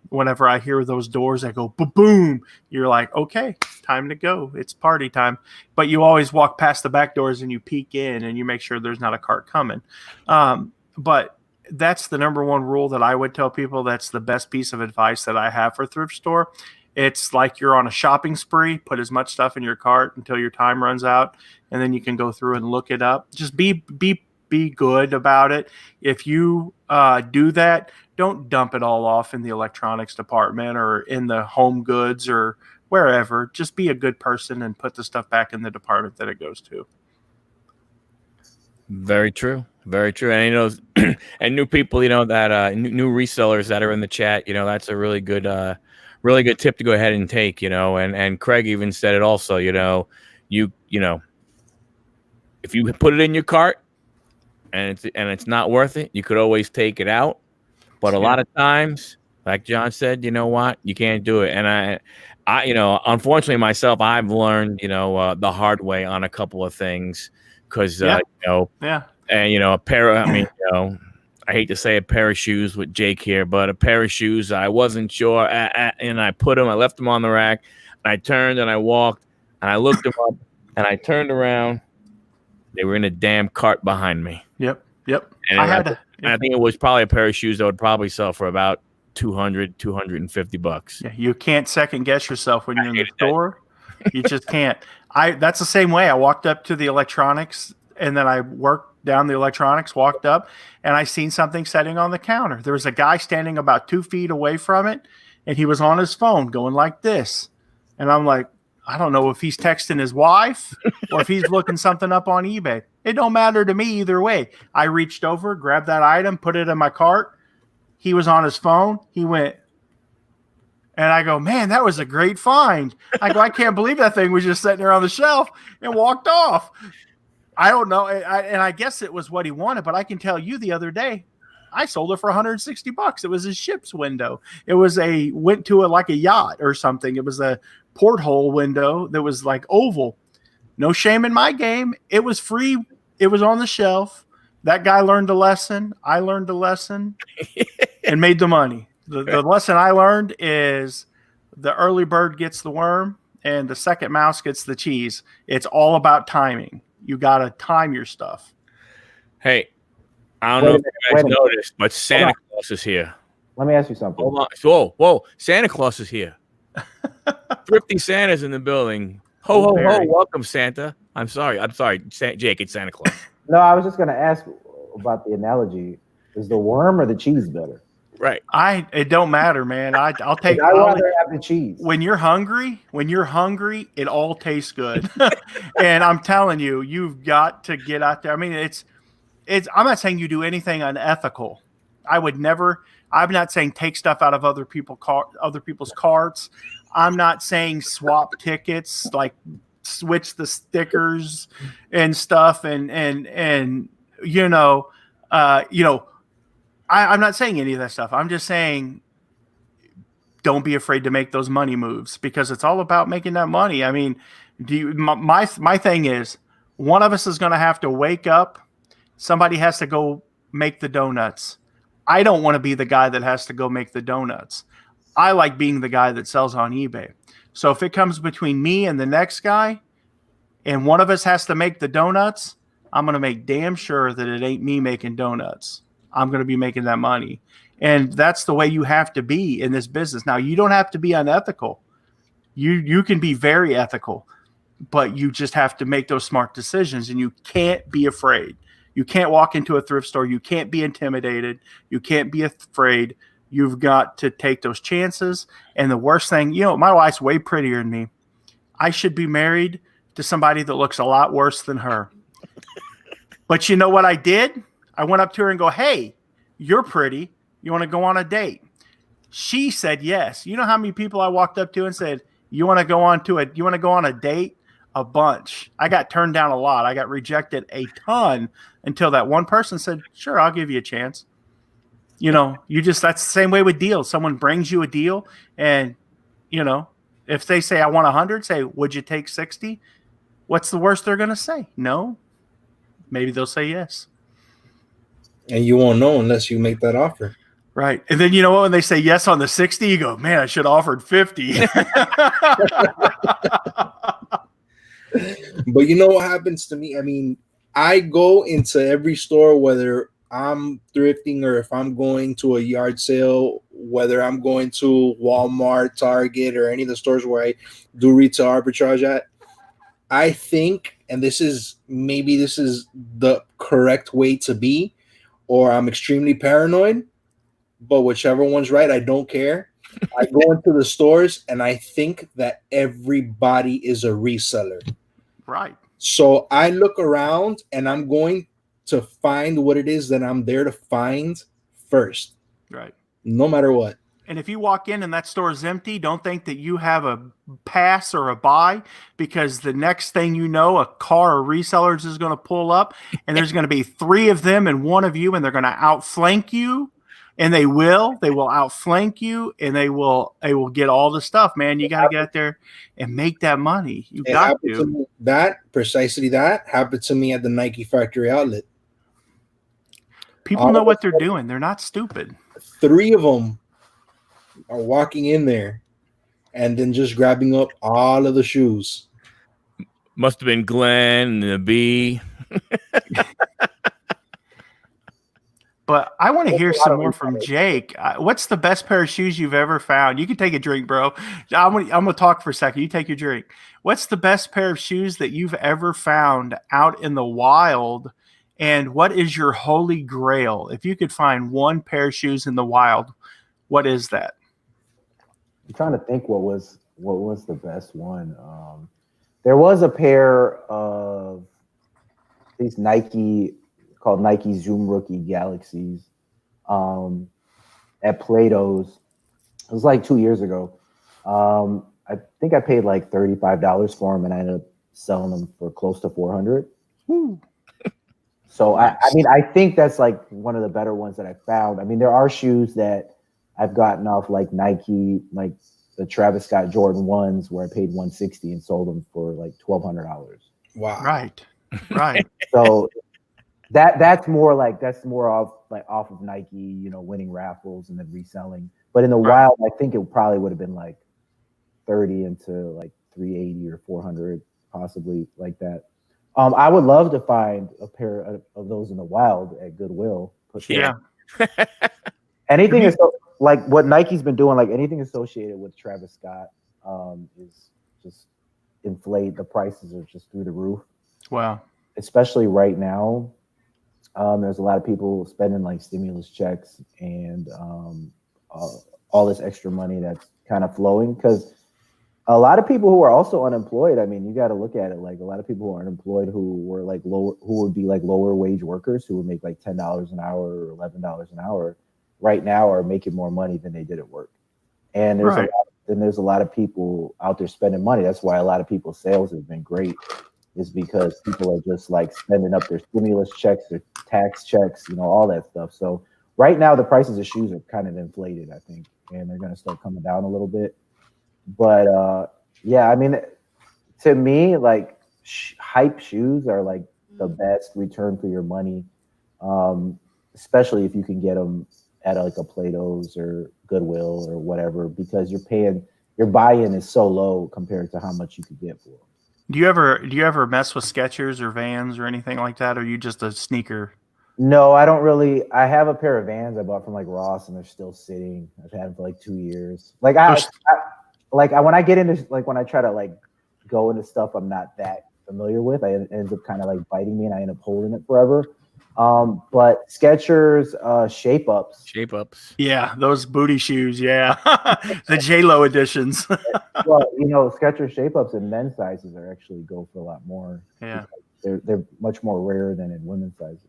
whenever I hear those doors that go boom, you're like, okay, time to go. It's party time. But you always walk past the back doors and you peek in and you make sure there's not a cart coming. But that's the number one rule that I would tell people. That's the best piece of advice that I have for thrift store. It's like you're on a shopping spree. Put as much stuff in your cart until your time runs out, and then you can go through and look it up. Just be good about it. If you do that, don't dump it all off in the electronics department or in the home goods or wherever. Just be a good person and put the stuff back in the department that it goes to. Very true. Very true. And and new people, that new resellers that are in the chat, that's a really good tip to go ahead and take, and Craig even said it also, if you put it in your cart and it's not worth it, you could always take it out. But a lot of times, like John said, you know what, you can't do it. And I unfortunately myself, I've learned, the hard way on a couple of things, because, and a pair of, I hate to say a pair of shoes with Jake here, but a pair of shoes, I wasn't sure, and I left them on the rack, and I turned and I walked, and I looked them up, and I turned around, they were in a damn cart behind me. Yep. And I think it was probably a pair of shoes that would probably sell for about $250. Yeah, you can't second guess yourself when you're in the store. You just can't. That's the same way. I walked up to the electronics, and then I worked down the electronics, walked up, and I seen something sitting on the counter. There was a guy standing about 2 feet away from it, and he was on his phone going like this. And I'm like, I don't know if he's texting his wife or if he's looking something up on eBay. It don't matter to me either way. I reached over, grabbed that item, put it in my cart. He was on his phone. He went, and I go, man, that was a great find. I go, I can't believe that thing was just sitting there on the shelf, and walked off. I don't know. And I guess it was what he wanted, but I can tell you the other day, I sold it for $160. It was a ship's window. It was went to like a yacht or something. It was a porthole window that was like oval. No shame in my game. It was free. It was on the shelf. That guy learned a lesson. I learned a lesson and made the money. The lesson I learned is the early bird gets the worm and the second mouse gets the cheese. It's all about timing. You got to time your stuff. Hey, I don't know if you guys noticed, but Santa Claus is here. Let me ask you something. Hold on. Whoa. Santa Claus is here. Thrifty Santa's in the building. Ho, ho, ho. Welcome, Santa. I'm sorry. Jake, it's Santa Claus. No, I was just going to ask about the analogy. Is the worm or the cheese better? Right. It don't matter, man. I'll take. I'd rather have the cheese. When you're hungry, it all tastes good. And I'm telling you, you've got to get out there. I mean, it's. I'm not saying you do anything unethical. I would never. I'm not saying take stuff out of other people's carts. I'm not saying swap tickets, like switch the stickers and stuff, and you know, I'm not saying any of that stuff. I'm just saying don't be afraid to make those money moves because it's all about making that money. I mean, my thing is one of us is going to have to wake up. Somebody has to go make the donuts. I don't want to be the guy that has to go make the donuts. I like being the guy that sells on eBay. So if it comes between me and the next guy and one of us has to make the donuts, I'm going to make damn sure that it ain't me making donuts. I'm going to be making that money. And that's the way you have to be in this business. Now, you don't have to be unethical. You can be very ethical, but you just have to make those smart decisions, and you can't be afraid. You can't walk into a thrift store. You can't be intimidated. You can't be afraid. You've got to take those chances. And the worst thing, my wife's way prettier than me. I should be married to somebody that looks a lot worse than her. But you know what I did? I went up to her and go, "Hey, you're pretty. You want to go on a date?" She said yes. You know how many people I walked up to and said, you want to go on a date? A bunch. I got turned down a lot. I got rejected a ton until that one person said, "Sure, I'll give you a chance." That's the same way with deals. Someone brings you a deal and, if they say, "I want 100, say, "Would you take 60? What's the worst they're going to say? No. Maybe they'll say yes. And you won't know unless you make that offer. Right. And then you know what? When they say yes on the 60, you go, "Man, I should have offered 50. But you know what happens to me? I mean, I go into every store, whether I'm thrifting or if I'm going to a yard sale, whether I'm going to Walmart, Target, or any of the stores where I do retail arbitrage at. I think, and this is the correct way to be, or I'm extremely paranoid, but whichever one's right, I don't care. I go into the stores and I think that everybody is a reseller. Right. So I look around and I'm going to find what it is that I'm there to find first. Right. No matter what. And if you walk in and that store is empty, don't think that you have a pass or a buy, because the next thing you know, a car of resellers is going to pull up and there's going to be 3 of them and 1 of you, and they're going to outflank you. And they will outflank you, and they will get all the stuff, man. You got to get out there and make that money. You got to. That happened to me at the Nike factory outlet. People know what they're doing. They're not stupid. 3 of them are walking in there and then just grabbing up all of the shoes. Must have been Glenn and the B. But I want to hear some more from Jake. What's the best pair of shoes you've ever found? You can take a drink, bro. I'm gonna talk for a second. You take your drink. What's the best pair of shoes that you've ever found out in the wild? And what is your holy grail? If you could find one pair of shoes in the wild, what is that? I'm trying to think what was the best one. There was a pair of these Nike called Nike Zoom Rookie Galaxies at Plato's. It was like 2 years ago. I think I paid like $35 for them, and I ended up selling them for close to $400. So I mean, I think that's like one of the better ones that I found. I mean, there are shoes that I've gotten off like Nike, like the Travis Scott Jordan 1s, where I paid $160 and sold them for like $1,200. Wow. Right. So that's more off of Nike, winning raffles and then reselling. But in the wild, I think it probably would have been like 30 into like 380 or 400, possibly like that. I would love to find a pair of those in the wild at Goodwill. Yeah. Anything is like what Nike's been doing, like anything associated with Travis Scott is just inflate. The prices are just through the roof. Wow. Especially right now. There's a lot of people spending like stimulus checks and all this extra money that's kind of flowing, because a lot of people who are also unemployed, I mean, you got to look at it like a lot of people who are unemployed who would be like lower wage workers who would make like $10 an hour or $11 an hour right now are making more money than they did at work. And there's then there's a lot of people out there spending money. That's why a lot of people's sales have been great, is because people are just like spending up their stimulus checks, their tax checks, all that stuff. So right now the prices of shoes are kind of inflated, I think, and they're going to start coming down a little bit. But yeah, I mean, to me, like hype shoes are like the best return for your money, especially if you can get them at like a Plato's or Goodwill or whatever, because your buy-in is so low compared to how much you could get for them. Do you ever mess with Skechers or Vans or anything like that? Or are you just a sneaker? No, I don't really. I have a pair of Vans I bought from like Ross, and they're still sitting. I've had them for like 2 years. Like when I get into like when I try to like go into stuff I'm not that familiar with, it ends up kind of like biting me, and I end up holding it forever. But Skechers shape ups. Yeah, those booty shoes. Yeah, the J-Lo editions. Well, Skechers shape ups in men's sizes are actually go for a lot more. Yeah, they're much more rare than in women's sizes.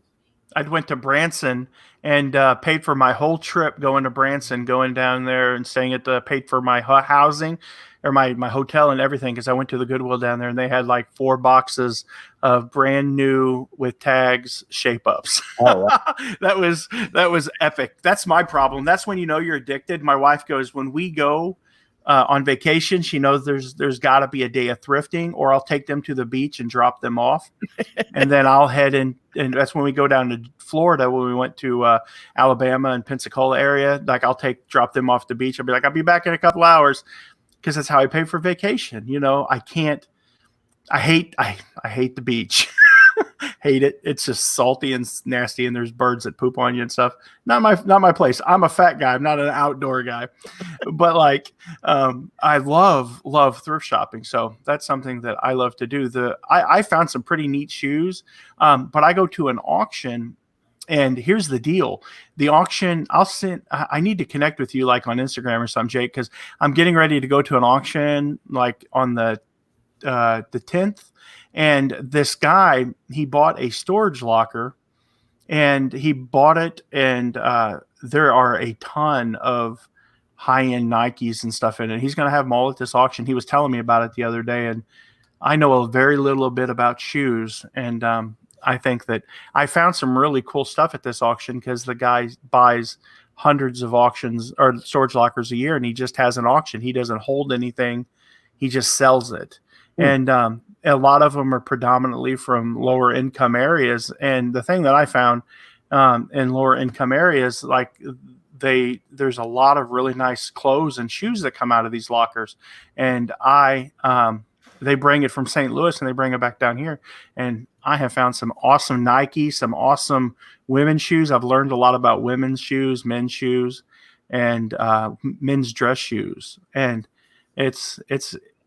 I went to Branson and paid for my whole trip going to Branson, going down there and staying paid for my housing or my hotel and everything, because I went to the Goodwill down there and they had like 4 boxes of brand new with tags shape ups. Oh, wow. That was epic. That's my problem. That's when you're addicted. My wife goes, when we go on vacation, she knows there's got to be a day of thrifting, or I'll take them to the beach and drop them off. And then I'll head in, and that's when we go down to Florida, when we went to Alabama and Pensacola area. Like I'll drop them off the beach. I'll be like, I'll be back in a couple hours, because that's how I pay for vacation. I hate the beach. Hate it. It's just salty and nasty, and there's birds that poop on you and stuff. Not my place. I'm a fat guy. I'm not an outdoor guy. But like, I love thrift shopping. So that's something that I love to do. I found some pretty neat shoes, but I go to an auction. And here's the deal. The auction, I need to connect with you like on Instagram or something, Jake, because I'm getting ready to go to an auction like on the 10th. And this guy, he bought a storage locker, and he bought it. And there are a ton of high-end Nikes and stuff in it. He's going to have them all at this auction. He was telling me about it the other day. And I know a very little bit about shoes. And I think that I found some really cool stuff at this auction, because the guy buys hundreds of auctions or storage lockers a year, and he just has an auction. He doesn't hold anything. He just sells it. And a lot of them are predominantly from lower income areas. And the thing that I found in lower income areas, like there's a lot of really nice clothes and shoes that come out of these lockers. And they bring it from St. Louis and they bring it back down here. And I have found some awesome Nike, some awesome women's shoes. I've learned a lot about women's shoes, men's shoes, and men's dress shoes. And it's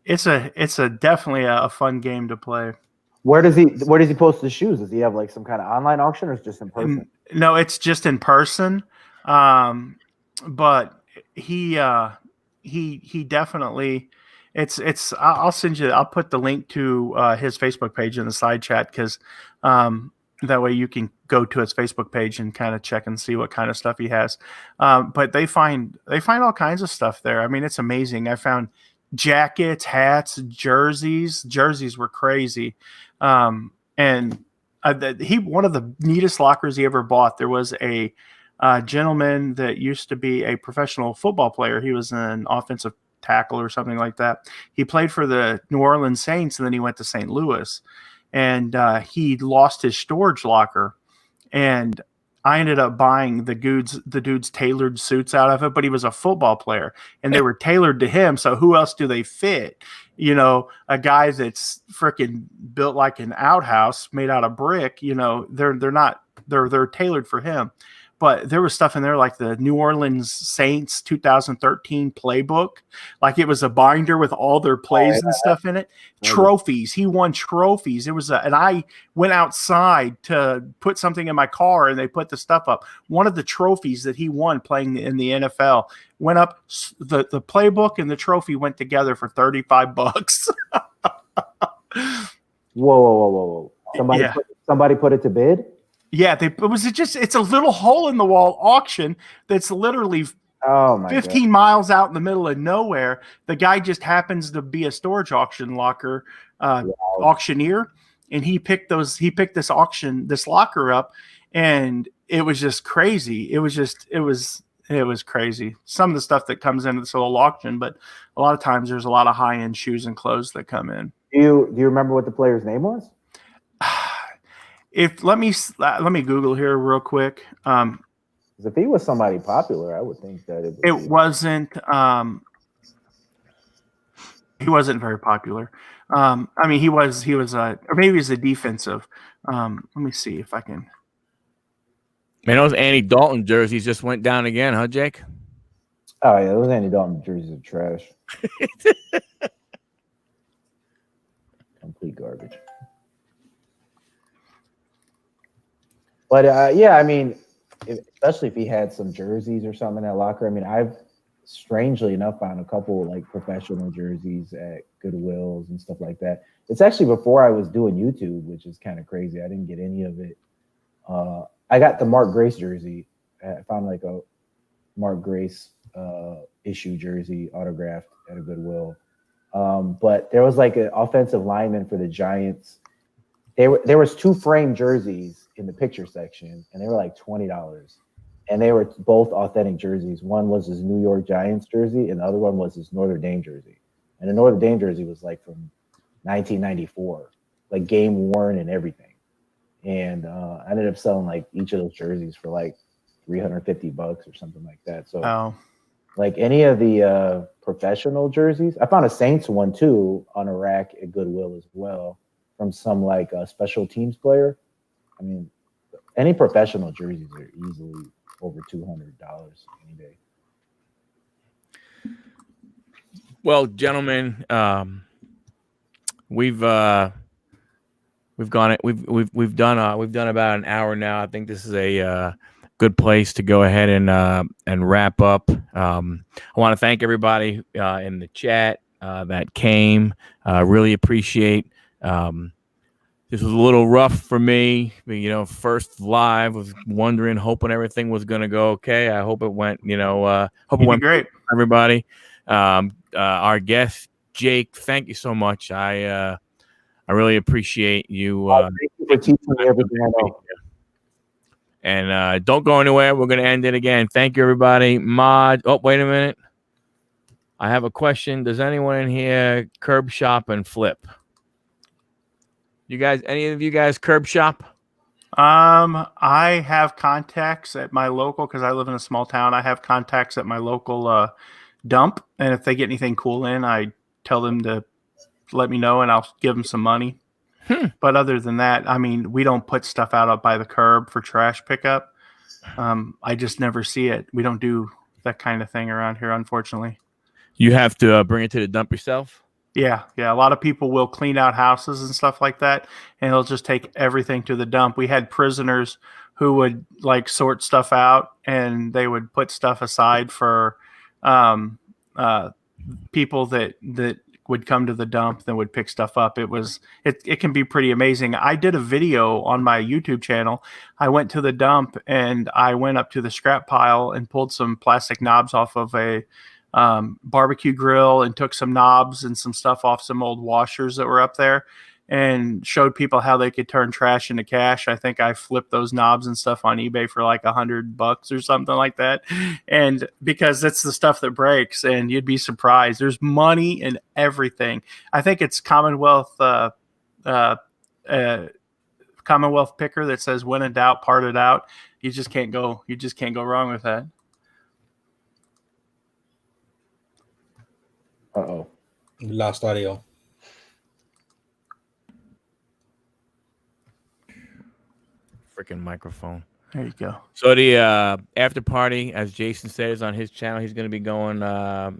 definitely a fun game to play. Where does he post the shoes? Does he have like some kind of online auction, or is it just in person? No, it's just in person. But he definitely, I'll send you, I'll put the link to his Facebook page in the side chat, because that way you can go to his Facebook page and kind of check and see what kind of stuff he has. But they find all kinds of stuff there. I mean, it's amazing. I found jackets, hats, jerseys. Jerseys were crazy. And one of the neatest lockers he ever bought, there was a gentleman that used to be a professional football player. He was an offensive tackle or something like that. He played for the New Orleans Saints, and then he went to St. Louis, and he lost his storage locker, and I ended up buying the dude's tailored suits out of it, but he was a football player, and they were tailored to him. So who else do they fit? A guy that's freaking built like an outhouse made out of brick, they're tailored for him. But there was stuff in there like the New Orleans Saints 2013 playbook. Like it was a binder with all their plays and stuff in it. Trophies. He won trophies. It was and I went outside to put something in my car, and they put the stuff up. One of the trophies that he won playing in the NFL went up. The playbook and the trophy went together for $35. Whoa. Somebody put it to bid? Yeah, it's a little hole in the wall auction that's literally Oh my 15 god. miles out in the middle of nowhere. The guy just happens to be a storage auction locker auctioneer, and he picked this locker up, and it was just crazy. It was crazy. Some of the stuff that comes into this little auction, but a lot of times there's a lot of high-end shoes and clothes that come in. Do you remember what the player's name was? Let me Google here real quick. If he was somebody popular, I would think that it wasn't. He wasn't very popular. I mean, he was, or maybe he's a defensive. Let me see if I can. Man, those Andy Dalton jerseys just went down again, huh, Jake? Oh yeah, those Andy Dalton jerseys are trash. Complete garbage. But yeah, I mean, especially if he had some jerseys or something in that locker. I mean, I've strangely enough found a couple like professional jerseys at Goodwills and stuff like that. It's actually before I was doing YouTube, which is kind of crazy. I didn't get any of it. I got the Mark Grace jersey. I found like a Mark Grace issue jersey autographed at a Goodwill. But there was like an offensive lineman for the Giants. There was 2 frame jerseys in the picture section, and they were like $20. And they were both authentic jerseys. One was his New York Giants jersey, and the other one was his Notre Dame jersey. And the Notre Dame jersey was like from 1994, like game worn and everything. And I ended up selling like each of those jerseys for like $350 or something like that. So, like any of the professional jerseys, I found a Saints one too on a rack at Goodwill as well from some like special teams player. I mean, any professional jerseys are easily over $200 any day. Well, gentlemen, we've done about an hour now. I think this is a good place to go ahead and wrap up. I want to thank everybody in the chat that came. Really appreciate. This was a little rough for me, first live. Was wondering, hoping everything was going to go okay. I hope it went, hope it went great. For everybody. Our guest, Jake, thank you so much. I really appreciate you. Thank you for teaching me everything I know. And don't go anywhere. We're going to end it again. Thank you, everybody. Mod. Oh, wait a minute. I have a question. Does anyone in here curb shop and flip? You guys, any of you guys curb shop? I have contacts at my local, because I live in a small town. I have contacts at my local dump, and if they get anything cool in, I tell them to let me know, and I'll give them some money. But other than that, I mean, we don't put stuff out up by the curb for trash pickup. I just never see it. We don't do that kind of thing around here, unfortunately. You have to bring it to the dump yourself? Yeah. A lot of people will clean out houses and stuff like that, and they'll just take everything to the dump. We had prisoners who would like sort stuff out, and they would put stuff aside for people that would come to the dump, then would pick stuff up. It can be pretty amazing. I did a video on my YouTube channel. I went to the dump, and I went up to the scrap pile and pulled some plastic knobs off of a barbecue grill, and took some knobs and some stuff off some old washers that were up there, and showed people how they could turn trash into cash. I think I flipped those knobs and stuff on eBay for like $100 or something like that. And because that's the stuff that breaks, and you'd be surprised. There's money in everything. I think it's Commonwealth picker that says, when in doubt, part it out. You just can't go wrong with that. Uh-oh. Lost audio. Freaking microphone. There you go. So the after party, as Jason says on his channel, he's going to be going.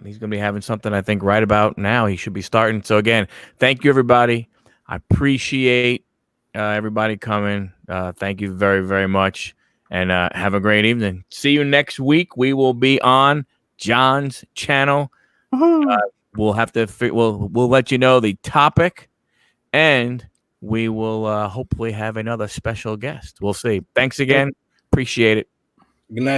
He's going to be having something, I think, right about now. He should be starting. So again, thank you, everybody. I appreciate everybody coming. Thank you very, very much, and have a great evening. See you next week. We will be on John's channel. We'll have to. We'll let you know the topic, and we will hopefully have another special guest. We'll see. Thanks again. Appreciate it. Good night.